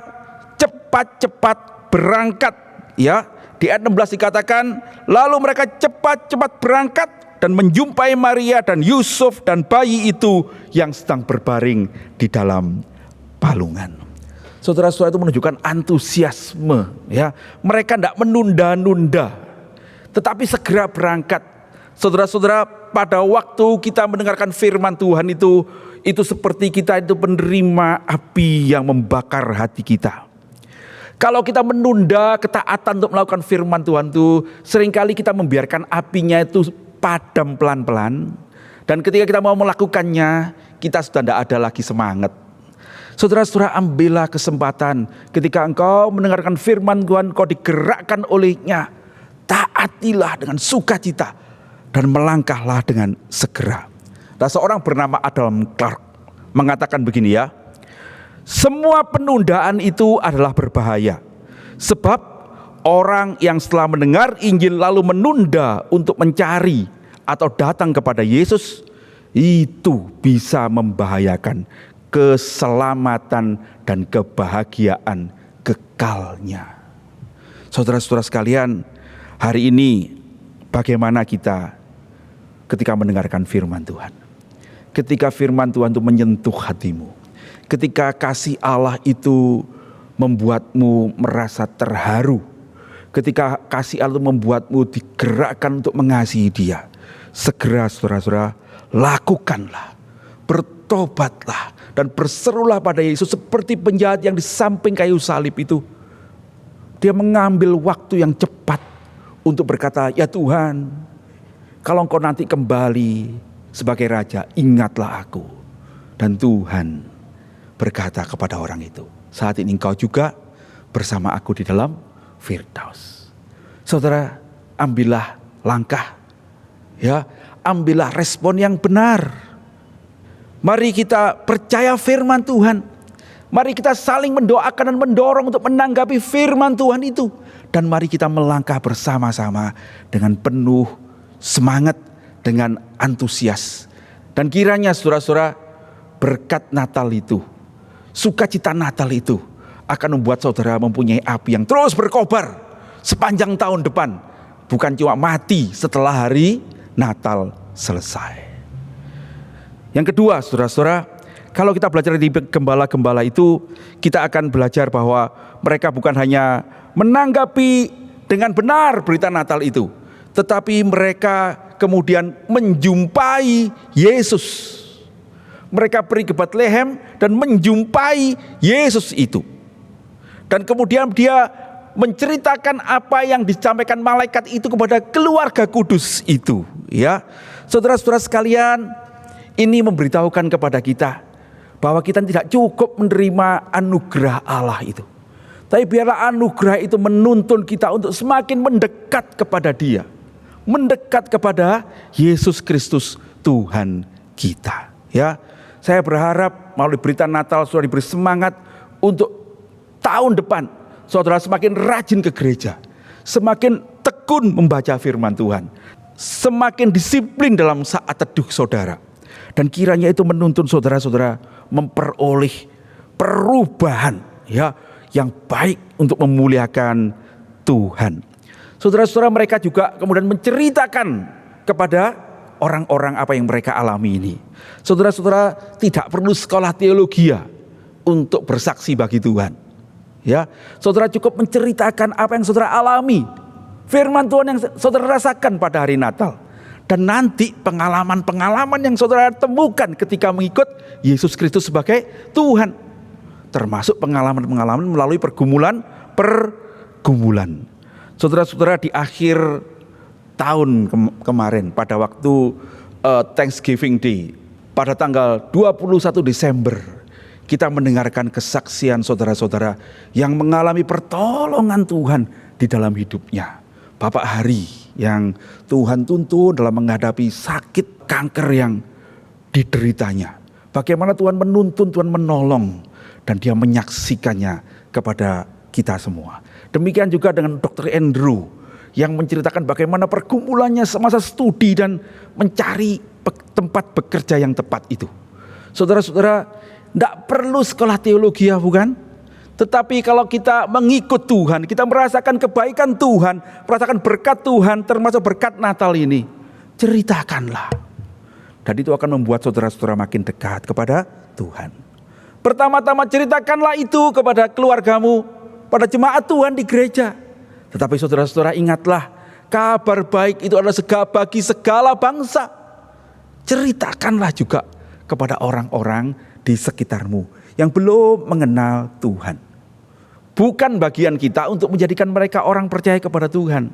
cepat-cepat berangkat. Ya, di ayat 16 dikatakan lalu mereka cepat-cepat berangkat dan menjumpai Maria dan Yusuf dan bayi itu yang sedang berbaring di dalam palungan. Saudara-saudara, itu menunjukkan antusiasme ya. Mereka tidak menunda-nunda, tetapi segera berangkat. Saudara-saudara, pada waktu kita mendengarkan firman Tuhan itu seperti kita itu penerima api yang membakar hati kita. Kalau kita menunda ketaatan untuk melakukan firman Tuhan itu, seringkali kita membiarkan apinya itu padam pelan-pelan, dan ketika kita mau melakukannya, kita sudah tidak ada lagi semangat. Saudara-saudara, ambillah kesempatan ketika engkau mendengarkan firman Tuhan, engkau digerakkan olehnya, taatilah dengan sukacita dan melangkahlah dengan segera. Nah, seorang bernama Adam Clark mengatakan begini ya, semua penundaan itu adalah berbahaya, sebab orang yang setelah mendengar Injil lalu menunda untuk mencari atau datang kepada Yesus, itu bisa membahayakan keselamatan dan kebahagiaan kekalnya. Saudara-saudara sekalian, hari ini bagaimana kita ketika mendengarkan firman Tuhan? Ketika firman Tuhan itu menyentuh hatimu, ketika kasih Allah itu membuatmu merasa terharu, ketika kasih Allah membuatmu digerakkan untuk mengasihi Dia, segera saudara-saudara lakukanlah, bertobatlah dan berserulah pada Yesus seperti penjahat yang di samping kayu salib itu. Dia mengambil waktu yang cepat untuk berkata, ya Tuhan, kalau Engkau nanti kembali sebagai Raja, ingatlah aku. Dan Tuhan berkata kepada orang itu, saat ini engkau juga bersama aku di dalam Firdaus. Saudara, ambillah langkah, ya, ambillah respon yang benar. Mari kita percaya firman Tuhan. Mari kita saling mendoakan dan mendorong untuk menanggapi firman Tuhan itu. Dan mari kita melangkah bersama-sama dengan penuh semangat, dengan antusias. Dan kiranya saudara-saudara, berkat Natal itu Sukacita Natal itu akan membuat saudara mempunyai api yang terus berkobar sepanjang tahun depan. Bukan cuma mati setelah hari Natal selesai. Yang kedua, saudara-saudara, kalau kita belajar di gembala-gembala itu, kita akan belajar bahwa mereka bukan hanya menanggapi dengan benar berita Natal itu, tetapi mereka kemudian menjumpai Yesus. Mereka pergi ke Bethlehem dan menjumpai Yesus itu. Dan kemudian dia menceritakan apa yang disampaikan malaikat itu kepada keluarga kudus itu, ya. Saudara-saudara sekalian, ini memberitahukan kepada kita bahwa kita tidak cukup menerima anugerah Allah itu. Tapi biarlah anugerah itu menuntun kita untuk semakin mendekat kepada Dia. Mendekat kepada Yesus Kristus Tuhan kita, ya. Saya berharap melalui berita Natal saudara diberi semangat untuk tahun depan saudara semakin rajin ke gereja, semakin tekun membaca firman Tuhan, semakin disiplin dalam saat teduh saudara. Dan kiranya itu menuntun saudara-saudara memperoleh perubahan, ya, yang baik untuk memuliakan Tuhan. Saudara-saudara, mereka juga kemudian menceritakan kepada orang-orang apa yang mereka alami ini. Saudara-saudara, tidak perlu sekolah teologi untuk bersaksi bagi Tuhan. Ya, saudara cukup menceritakan apa yang saudara alami, firman Tuhan yang saudara rasakan pada hari Natal, dan nanti pengalaman-pengalaman yang saudara temukan ketika mengikut Yesus Kristus sebagai Tuhan, termasuk pengalaman-pengalaman melalui pergumulan. Saudara-saudara, di akhir tahun kemarin pada waktu Thanksgiving Day pada tanggal 21 Desember kita mendengarkan kesaksian saudara-saudara yang mengalami pertolongan Tuhan di dalam hidupnya. Bapak Hari yang Tuhan tuntun dalam menghadapi sakit kanker yang dideritanya. Bagaimana Tuhan menuntun, Tuhan menolong, dan Dia menyaksikannya kepada kita semua. Demikian juga dengan Dr. Andrew yang menceritakan bagaimana pergumulannya semasa studi dan mencari tempat bekerja yang tepat itu. Saudara-saudara, tidak perlu sekolah teologi, ya bukan? Tetapi kalau kita mengikut Tuhan, kita merasakan kebaikan Tuhan, merasakan berkat Tuhan, termasuk berkat Natal ini, ceritakanlah. Dan itu akan membuat saudara-saudara makin dekat kepada Tuhan. Pertama-tama ceritakanlah itu kepada keluargamu, pada jemaat Tuhan di gereja. Tetapi saudara-saudara ingatlah, kabar baik itu adalah bagi segala bangsa. Ceritakanlah juga kepada orang-orang di sekitarmu yang belum mengenal Tuhan. Bukan bagian kita untuk menjadikan mereka orang percaya kepada Tuhan.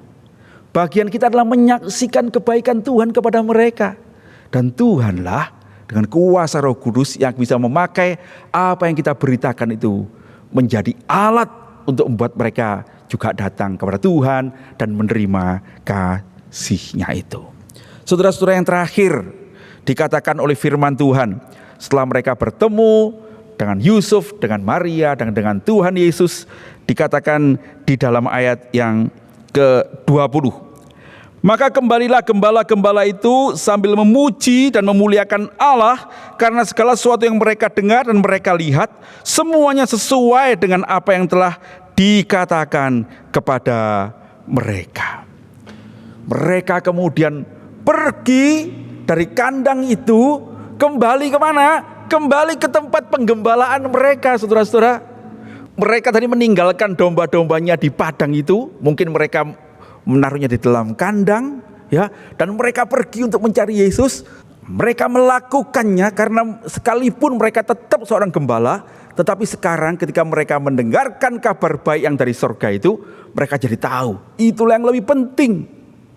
Bagian kita adalah menyaksikan kebaikan Tuhan kepada mereka. Dan Tuhanlah dengan kuasa Roh Kudus yang bisa memakai apa yang kita beritakan itu menjadi alat untuk membuat mereka juga datang kepada Tuhan dan menerima kasih-Nya itu. Saudara-saudara, yang terakhir dikatakan oleh firman Tuhan, setelah mereka bertemu dengan Yusuf, dengan Maria, dan dengan Tuhan Yesus, dikatakan di dalam ayat yang ke-20. Maka kembalilah gembala-gembala itu sambil memuji dan memuliakan Allah, karena segala sesuatu yang mereka dengar dan mereka lihat, semuanya sesuai dengan apa yang telah dikatakan kepada mereka. Mereka kemudian pergi dari kandang itu, kembali kemana? Kembali ke tempat penggembalaan mereka, saudara-saudara. Mereka tadi meninggalkan domba-dombanya di padang itu, mungkin mereka menaruhnya di dalam kandang, ya, dan mereka pergi untuk mencari Yesus. Mereka melakukannya karena sekalipun mereka tetap seorang gembala, tetapi sekarang ketika mereka mendengarkan kabar baik yang dari surga itu, mereka jadi tahu itulah yang lebih penting,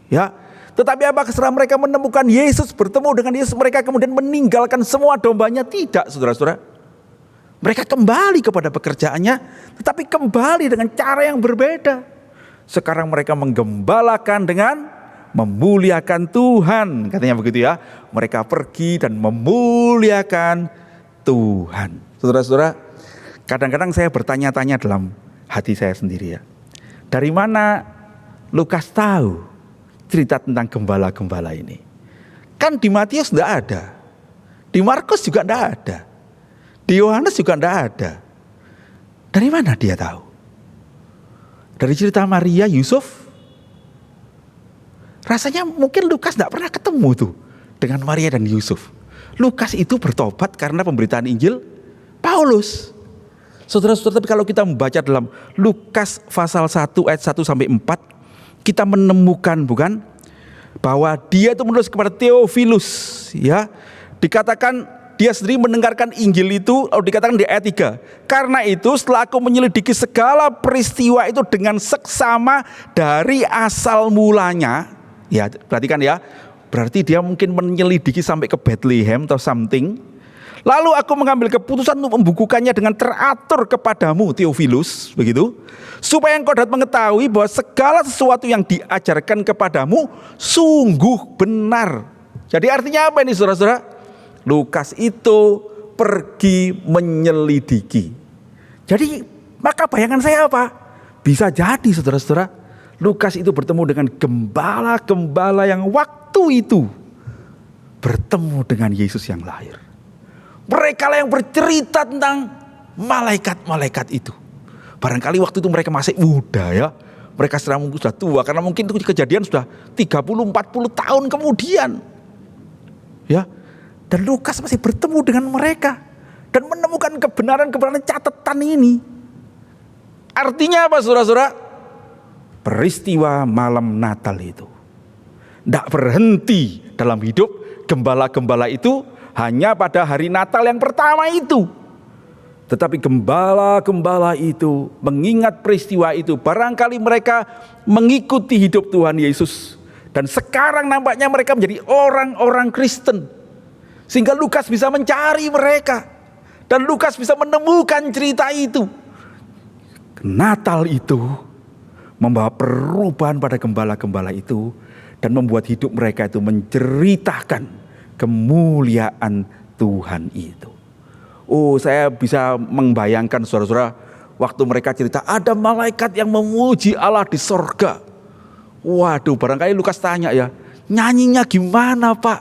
ya. Tetapi apakah setelah mereka menemukan Yesus, bertemu dengan Yesus, mereka kemudian meninggalkan semua dombanya? Tidak, saudara-saudara. Mereka kembali kepada pekerjaannya, tetapi kembali dengan cara yang berbeda. Sekarang mereka menggembalakan dengan memuliakan Tuhan, katanya begitu ya. Mereka pergi dan memuliakan Tuhan. Saudara-saudara, kadang-kadang saya bertanya-tanya dalam hati saya sendiri, ya. Dari mana Lukas tahu cerita tentang gembala-gembala ini? Kan di Matius tidak ada, di Markus juga tidak ada, Di Yohanes juga tidak ada. Dari mana dia tahu? Dari cerita Maria, Yusuf? Rasanya mungkin Lukas tidak pernah ketemu tuh dengan Maria dan Yusuf. Lukas itu bertobat karena pemberitaan Injil Paulus. Saudara-saudara, tapi kalau kita membaca dalam Lukas pasal 1 ayat 1 sampai 4, kita menemukan bukan bahwa dia itu menulis kepada Theophilus, ya. Dikatakan dia sendiri mendengarkan Injil itu, dikatakan di ayat 3. Karena itu setelah aku menyelidiki segala peristiwa itu dengan seksama dari asal mulanya, ya perhatikan ya, berarti dia mungkin menyelidiki sampai ke Bethlehem atau something. Lalu aku mengambil keputusan untuk membukukannya dengan teratur kepadamu, Theophilus, begitu, supaya engkau dapat mengetahui bahwa segala sesuatu yang diajarkan kepadamu sungguh benar. Jadi artinya apa ini, saudara-saudara? Lukas itu pergi menyelidiki. Jadi maka bayangan saya apa? Bisa jadi, saudara-saudara, Lukas itu bertemu dengan gembala-gembala yang waktu itu bertemu dengan Yesus yang lahir. Mereka lah yang bercerita tentang malaikat-malaikat itu. Barangkali waktu itu mereka masih muda, ya. Mereka sekarang mungkin sudah tua, karena mungkin itu kejadian sudah 30-40 tahun kemudian. Ya. Dan Lukas masih bertemu dengan mereka dan menemukan kebenaran-kebenaran catatan ini. Artinya apa, saudara-saudara? Peristiwa malam Natal itu tidak berhenti dalam hidup gembala-gembala itu hanya pada hari Natal yang pertama itu. Tetapi gembala-gembala itu mengingat peristiwa itu. Barangkali mereka mengikuti hidup Tuhan Yesus. Dan sekarang nampaknya mereka menjadi orang-orang Kristen. Sehingga Lukas bisa mencari mereka. Dan Lukas bisa menemukan cerita itu. Natal itu membawa perubahan pada gembala-gembala itu. Dan membuat hidup mereka itu menceritakan kemuliaan Tuhan itu. Oh, saya bisa membayangkan, saudara-saudara, waktu mereka cerita ada malaikat yang memuji Allah di sorga. Waduh, barangkali Lukas tanya ya, nyanyinya gimana Pak?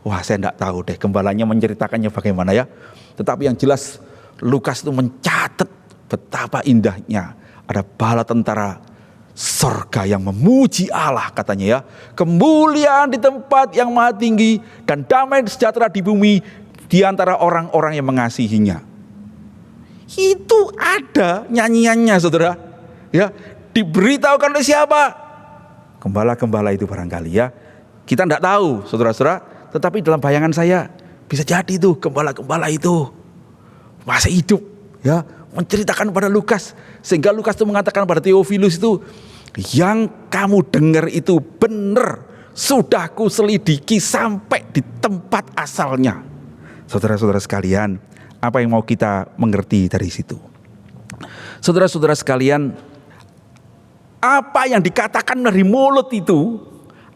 Wah, saya enggak tahu deh gembalanya menceritakannya bagaimana ya. Tetapi yang jelas Lukas itu mencatat betapa indahnya ada bala tentara sorga yang memuji Allah, katanya ya. Kemuliaan di tempat yang maha tinggi dan damai sejahtera di bumi di antara orang-orang yang mengasihinya. Itu ada nyanyiannya, saudara. Ya, diberitahukan oleh siapa? Gembala-gembala itu barangkali ya. Kita tidak tahu, saudara-saudara. Tetapi dalam bayangan saya bisa jadi itu gembala-gembala itu masih hidup, ya, menceritakan pada Lukas. Sehingga Lukas itu mengatakan pada Theophilus itu, yang kamu dengar itu benar, sudah ku selidiki sampai di tempat asalnya. Saudara-saudara sekalian, apa yang mau kita mengerti dari situ? Saudara-saudara sekalian, apa yang dikatakan dari mulut itu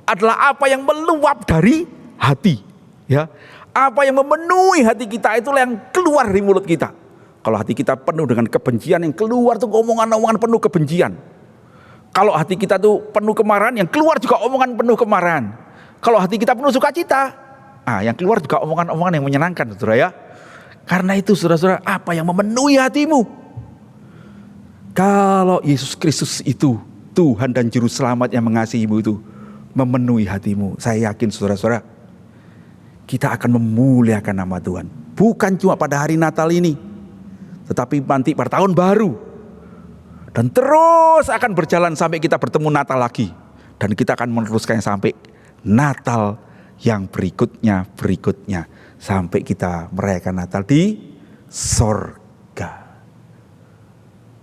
adalah apa yang meluap dari hati, ya. Apa yang memenuhi hati kita itulah yang keluar dari mulut kita. Kalau hati kita penuh dengan kebencian, yang keluar tuh omongan-omongan penuh kebencian. Kalau hati kita tuh penuh kemarahan, yang keluar juga omongan penuh kemarahan. Kalau hati kita penuh sukacita, yang keluar juga omongan-omongan yang menyenangkan, saudara ya. Karena itu, saudara-saudara, apa yang memenuhi hatimu? Kalau Yesus Kristus itu Tuhan dan Juru Selamat yang mengasihimu itu memenuhi hatimu, saya yakin, saudara-saudara, kita akan memuliakan nama Tuhan. Bukan cuma pada hari Natal ini, tetapi nanti pada tahun baru. Dan terus akan berjalan sampai kita bertemu Natal lagi. Dan kita akan meneruskan sampai Natal yang berikutnya. Sampai kita merayakan Natal di sorga.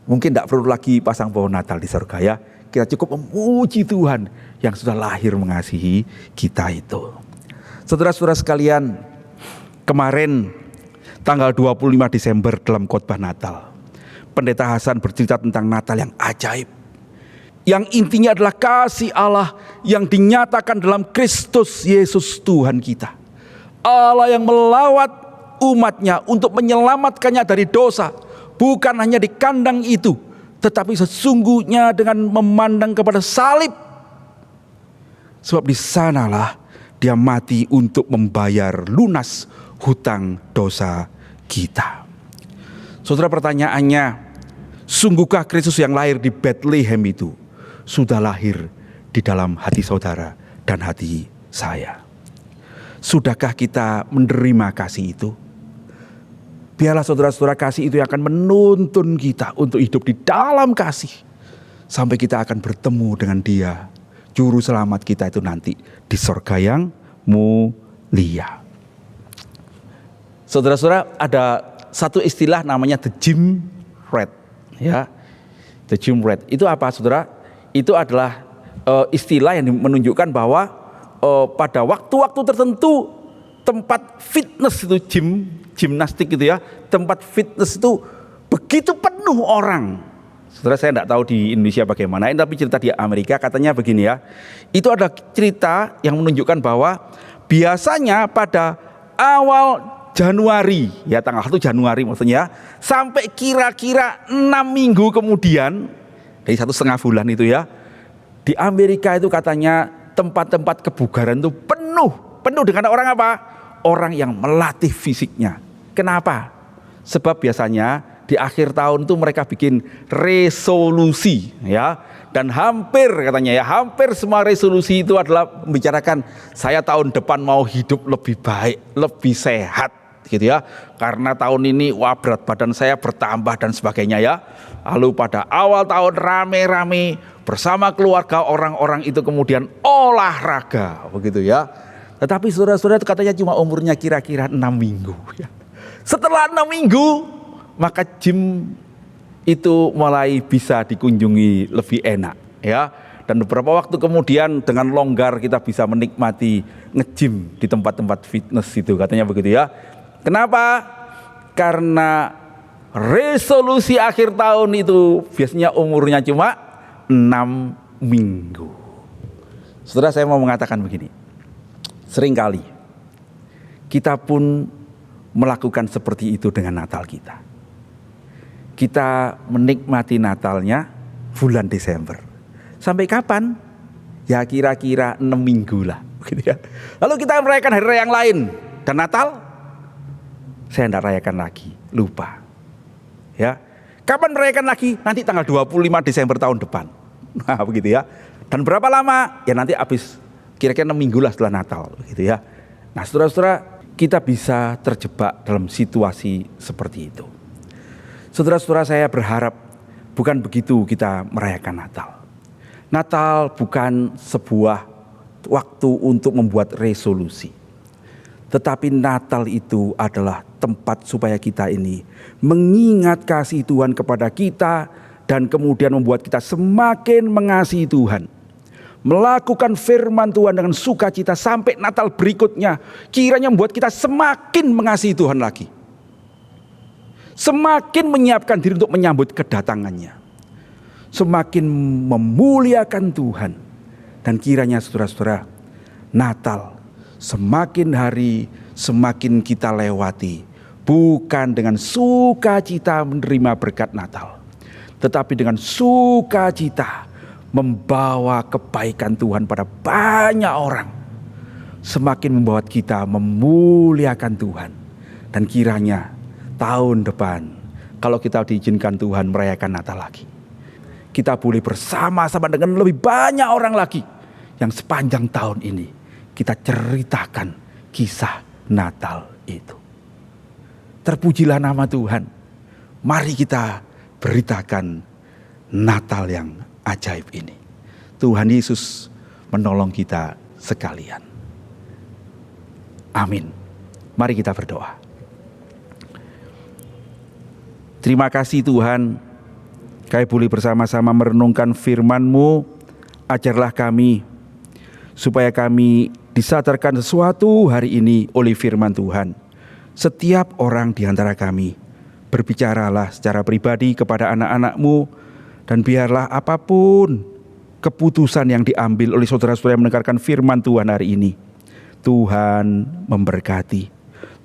Mungkin tidak perlu lagi pasang pohon Natal di sorga ya. Kita cukup memuji Tuhan yang sudah lahir mengasihi kita itu. Saudara-saudara sekalian, kemarin tanggal 25 Desember dalam khotbah Natal, Pendeta Hasan bercerita tentang Natal yang ajaib. Yang intinya adalah kasih Allah yang dinyatakan dalam Kristus Yesus Tuhan kita. Allah yang melawat umatnya untuk menyelamatkannya dari dosa. Bukan hanya di kandang itu, tetapi sesungguhnya dengan memandang kepada salib. Sebab di sanalah dia mati untuk membayar lunas hutang dosa kita. Saudara, pertanyaannya, sungguhkah Kristus yang lahir di Bethlehem itu sudah lahir di dalam hati saudara dan hati saya? Sudahkah kita menerima kasih itu? Biarlah saudara-saudara, kasih itu yang akan menuntun kita untuk hidup di dalam kasih, sampai kita akan bertemu dengan Dia, Juru Selamat kita itu nanti di surga yang mulia. Saudara-saudara, ada satu istilah namanya the gym rat, ya. The gym rat itu apa, saudara? Itu adalah istilah yang menunjukkan bahwa pada waktu-waktu tertentu tempat fitness itu, gimnastik gitu ya, tempat fitness itu begitu penuh orang. Saudara, saya tidak tahu di Indonesia bagaimana, tapi cerita di Amerika katanya begini ya. Itu ada cerita yang menunjukkan bahwa biasanya pada awal Januari, ya tanggal 1 Januari maksudnya, sampai kira-kira 6 minggu kemudian, dari 1,5 bulan itu ya, di Amerika itu katanya tempat-tempat kebugaran itu penuh dengan orang apa? Orang yang melatih fisiknya. Kenapa? Sebab biasanya di akhir tahun itu mereka bikin resolusi, ya, dan hampir katanya ya, hampir semua resolusi itu adalah membicarakan saya tahun depan mau hidup lebih baik, lebih sehat, gitu ya, karena tahun ini wah berat badan saya bertambah dan sebagainya ya. Lalu pada awal tahun rame-rame bersama keluarga orang-orang itu kemudian olahraga, begitu ya. Tetapi saudara-saudara, itu katanya cuma umurnya kira-kira 6 minggu ya. Setelah 6 minggu maka gym itu mulai bisa dikunjungi lebih enak ya. Dan beberapa waktu kemudian dengan longgar kita bisa menikmati nge-gym di tempat-tempat fitness itu, katanya begitu ya. Kenapa? Karena resolusi akhir tahun itu biasanya umurnya cuma 6 minggu. Saudara, saya mau mengatakan begini. Seringkali kita pun melakukan seperti itu dengan Natal kita. Kita menikmati Natalnya bulan Desember. Sampai kapan? Ya kira-kira 6 minggu lah, gitu ya. Lalu kita merayakan hari raya yang lain. Dan Natal saya tidak rayakan lagi, lupa. Ya. Kapan merayakan lagi? Nanti tanggal 25 Desember tahun depan. Nah, begitu ya. Dan berapa lama? Ya nanti habis kira-kira 6 minggu lah setelah Natal, gitu ya. Nah, saudara-saudara, kita bisa terjebak dalam situasi seperti itu. Saudara-saudara, saya berharap bukan begitu kita merayakan Natal. Natal bukan sebuah waktu untuk membuat resolusi. Tetapi Natal itu adalah tempat supaya kita ini mengingat kasih Tuhan kepada kita dan kemudian membuat kita semakin mengasihi Tuhan. Melakukan firman Tuhan dengan sukacita sampai Natal berikutnya, kiranya membuat kita semakin mengasihi Tuhan lagi. Semakin menyiapkan diri untuk menyambut kedatangannya. Semakin memuliakan Tuhan. Dan kiranya saudara-saudara, Natal semakin hari semakin kita lewati, bukan dengan sukacita menerima berkat Natal, tetapi dengan sukacita membawa kebaikan Tuhan pada banyak orang. Semakin membuat kita memuliakan Tuhan. Dan kiranya tahun depan, kalau kita diizinkan Tuhan merayakan Natal lagi, kita boleh bersama-sama dengan lebih banyak orang lagi yang sepanjang tahun ini kita ceritakan kisah Natal itu. Terpujilah nama Tuhan. Mari kita beritakan Natal yang ajaib ini. Tuhan Yesus menolong kita sekalian. Amin. Mari kita berdoa. Terima kasih Tuhan, kami boleh bersama-sama merenungkan firman-Mu. Ajarlah kami supaya kami disadarkan sesuatu hari ini oleh firman Tuhan. Setiap orang di antara kami berbicaralah secara pribadi kepada anak-anak-Mu. Dan biarlah apapun keputusan yang diambil oleh saudara-saudara yang mendengarkan firman Tuhan hari ini, Tuhan memberkati,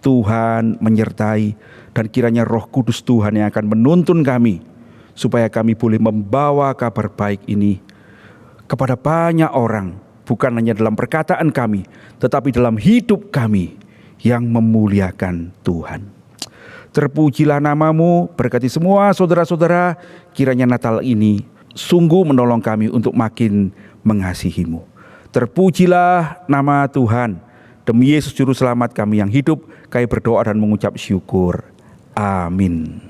Tuhan menyertai, dan kiranya Roh Kudus Tuhan yang akan menuntun kami, supaya kami boleh membawa kabar baik ini kepada banyak orang, bukan hanya dalam perkataan kami, tetapi dalam hidup kami yang memuliakan Tuhan. Terpujilah namamu, berkati semua saudara-saudara, kiranya Natal ini sungguh menolong kami untuk makin mengasihimu. Terpujilah nama Tuhan, demi Yesus Juru Selamat kami yang hidup, kami berdoa dan mengucap syukur. Amin.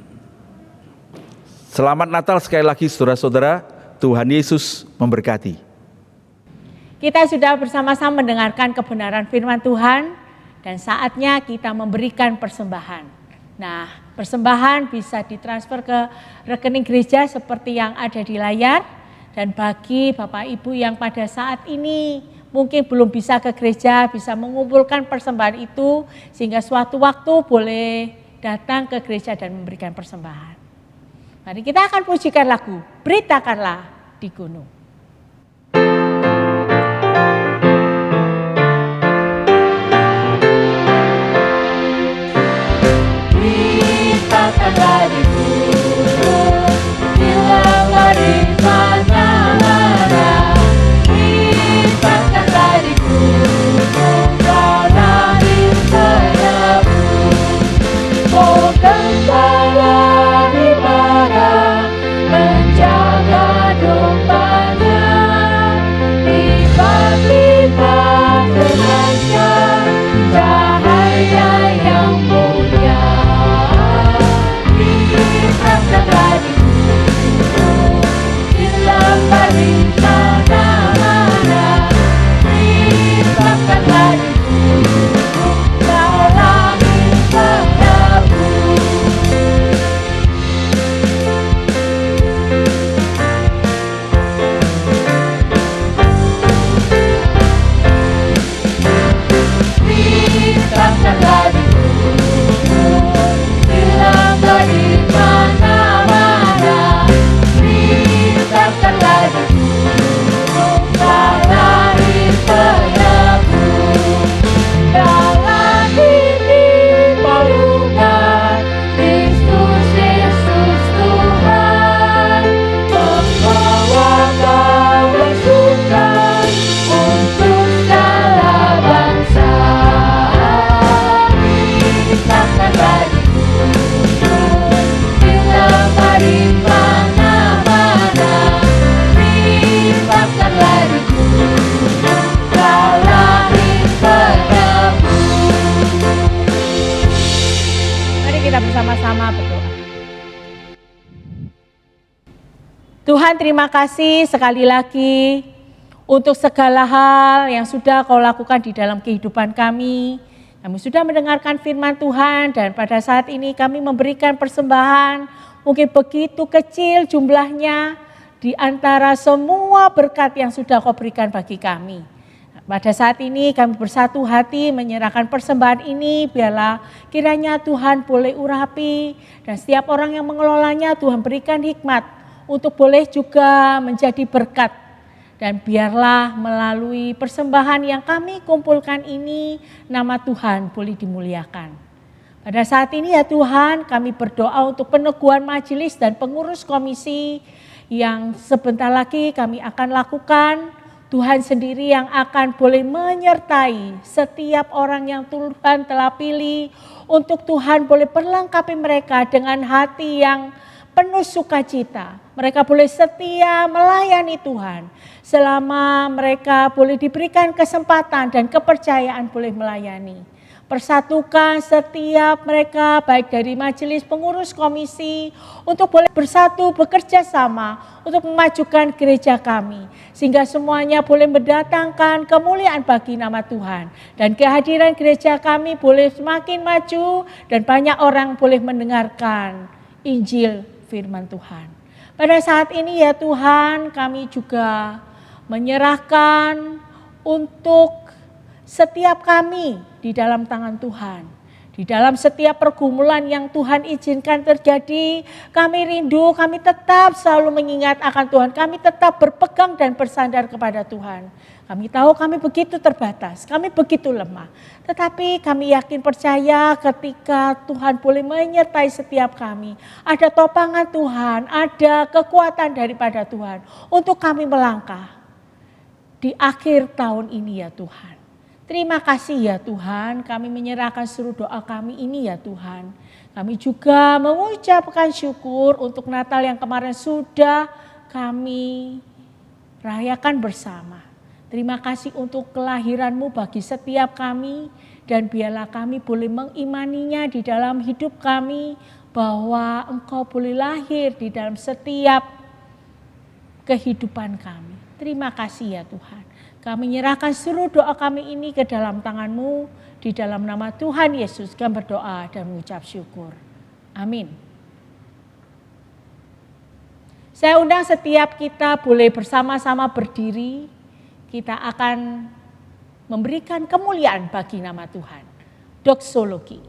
Selamat Natal sekali lagi saudara-saudara, Tuhan Yesus memberkati. Kita sudah bersama-sama mendengarkan kebenaran firman Tuhan dan saatnya kita memberikan persembahan. Nah, persembahan bisa ditransfer ke rekening gereja seperti yang ada di layar. Dan bagi Bapak Ibu yang pada saat ini mungkin belum bisa ke gereja, bisa mengumpulkan persembahan itu sehingga suatu waktu boleh datang ke gereja dan memberikan persembahan. Mari kita akan pujikan lagu Beritakanlah di Gunung. Beritakanlah di gunung, bilanglah di mana-mana. Beritakanlah di gunung, karena Israelmu. Oh, gembala di mana menjaga dombanya, lipat-lipat terangkan cahaya yang mulia. Beritakanlah di gunung, bilanglah di mana-mana. Beritakanlah di gunung, dalam Israelmu. Beritakanlah di gunung, bilanglah di mana-mana. Beritakanlah di gunung, dalam Israelmu. Dalam ini perlukan Kristus Yesus Tuhan, membawa kebesukan untuk segala bangsa. Beritakanlah di gunung, bilanglah di mana-mana. Beritakanlah di gunung, dalam Israelmu. Mari kita bersama-sama berdoa. Tuhan, terima kasih sekali lagi untuk segala hal yang sudah Kau lakukan di dalam kehidupan kami. Kami sudah mendengarkan firman Tuhan dan pada saat ini kami memberikan persembahan mungkin begitu kecil jumlahnya di antara semua berkat yang sudah Kau berikan bagi kami. Pada saat ini kami bersatu hati menyerahkan persembahan ini, biarlah kiranya Tuhan boleh urapi dan setiap orang yang mengelolanya Tuhan berikan hikmat untuk boleh juga menjadi berkat. Dan biarlah melalui persembahan yang kami kumpulkan ini, nama Tuhan boleh dimuliakan. Pada saat ini ya Tuhan, kami berdoa untuk peneguhan majelis dan pengurus komisi yang sebentar lagi kami akan lakukan. Tuhan sendiri yang akan boleh menyertai setiap orang yang Tuhan telah pilih untuk Tuhan boleh perlengkapi mereka dengan hati yang penuh sukacita. Mereka boleh setia melayani Tuhan selama mereka boleh diberikan kesempatan dan kepercayaan boleh melayani. Persatukan setiap mereka baik dari majelis pengurus komisi untuk boleh bersatu bekerja sama untuk memajukan gereja kami. Sehingga semuanya boleh mendatangkan kemuliaan bagi nama Tuhan. Dan kehadiran gereja kami boleh semakin maju dan banyak orang boleh mendengarkan Injil firman Tuhan. Pada saat ini ya Tuhan, kami juga menyerahkan untuk setiap kami di dalam tangan Tuhan. Di dalam setiap pergumulan yang Tuhan izinkan terjadi, kami rindu, kami tetap selalu mengingat akan Tuhan. Kami tetap berpegang dan bersandar kepada Tuhan. Kami tahu kami begitu terbatas, kami begitu lemah. Tetapi kami yakin percaya ketika Tuhan boleh menyertai setiap kami. Ada topangan Tuhan, ada kekuatan daripada Tuhan untuk kami melangkah di akhir tahun ini ya Tuhan. Terima kasih ya Tuhan, kami menyerahkan seluruh doa kami ini ya Tuhan. Kami juga mengucapkan syukur untuk Natal yang kemarin sudah kami rayakan bersama. Terima kasih untuk kelahiran-Mu bagi setiap kami, dan biarlah kami boleh mengimaninya di dalam hidup kami, bahwa Engkau boleh lahir di dalam setiap kehidupan kami. Terima kasih ya Tuhan. Kami menyerahkan seluruh doa kami ini ke dalam tangan-Mu. Di dalam nama Tuhan Yesus kami berdoa dan mengucap syukur. Amin. Saya undang setiap kita boleh bersama-sama berdiri. Kita akan memberikan kemuliaan bagi nama Tuhan. Doksologi.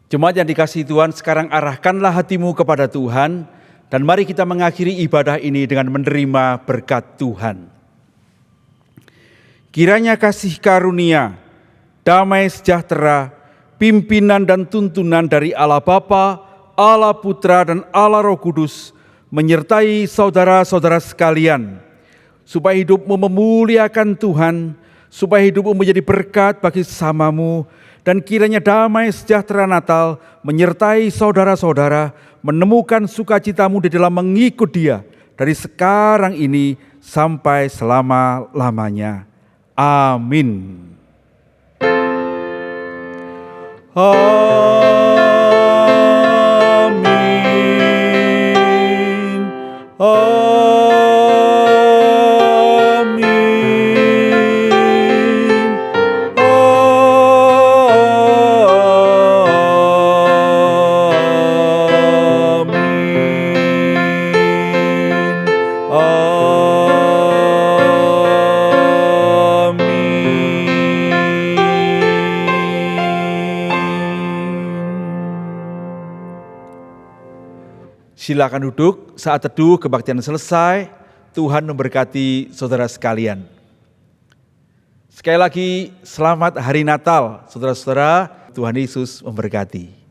Jemaat yang dikasihi Tuhan, sekarang arahkanlah hatimu kepada Tuhan dan mari kita mengakhiri ibadah ini dengan menerima berkat Tuhan. Kiranya kasih karunia, damai sejahtera, pimpinan dan tuntunan dari Allah Bapa, Allah Putra dan Allah Roh Kudus menyertai saudara-saudara sekalian, supaya hidupmu memuliakan Tuhan, supaya hidupmu menjadi berkat bagi sesamamu. Dan kiranya damai sejahtera Natal menyertai saudara-saudara, menemukan sukacitamu di dalam mengikut Dia dari sekarang ini sampai selama-lamanya. Amin. Amin. Amin. Silakan duduk, saat teduh kebaktian selesai, Tuhan memberkati saudara sekalian. Sekali lagi, selamat Hari Natal, saudara-saudara, Tuhan Yesus memberkati.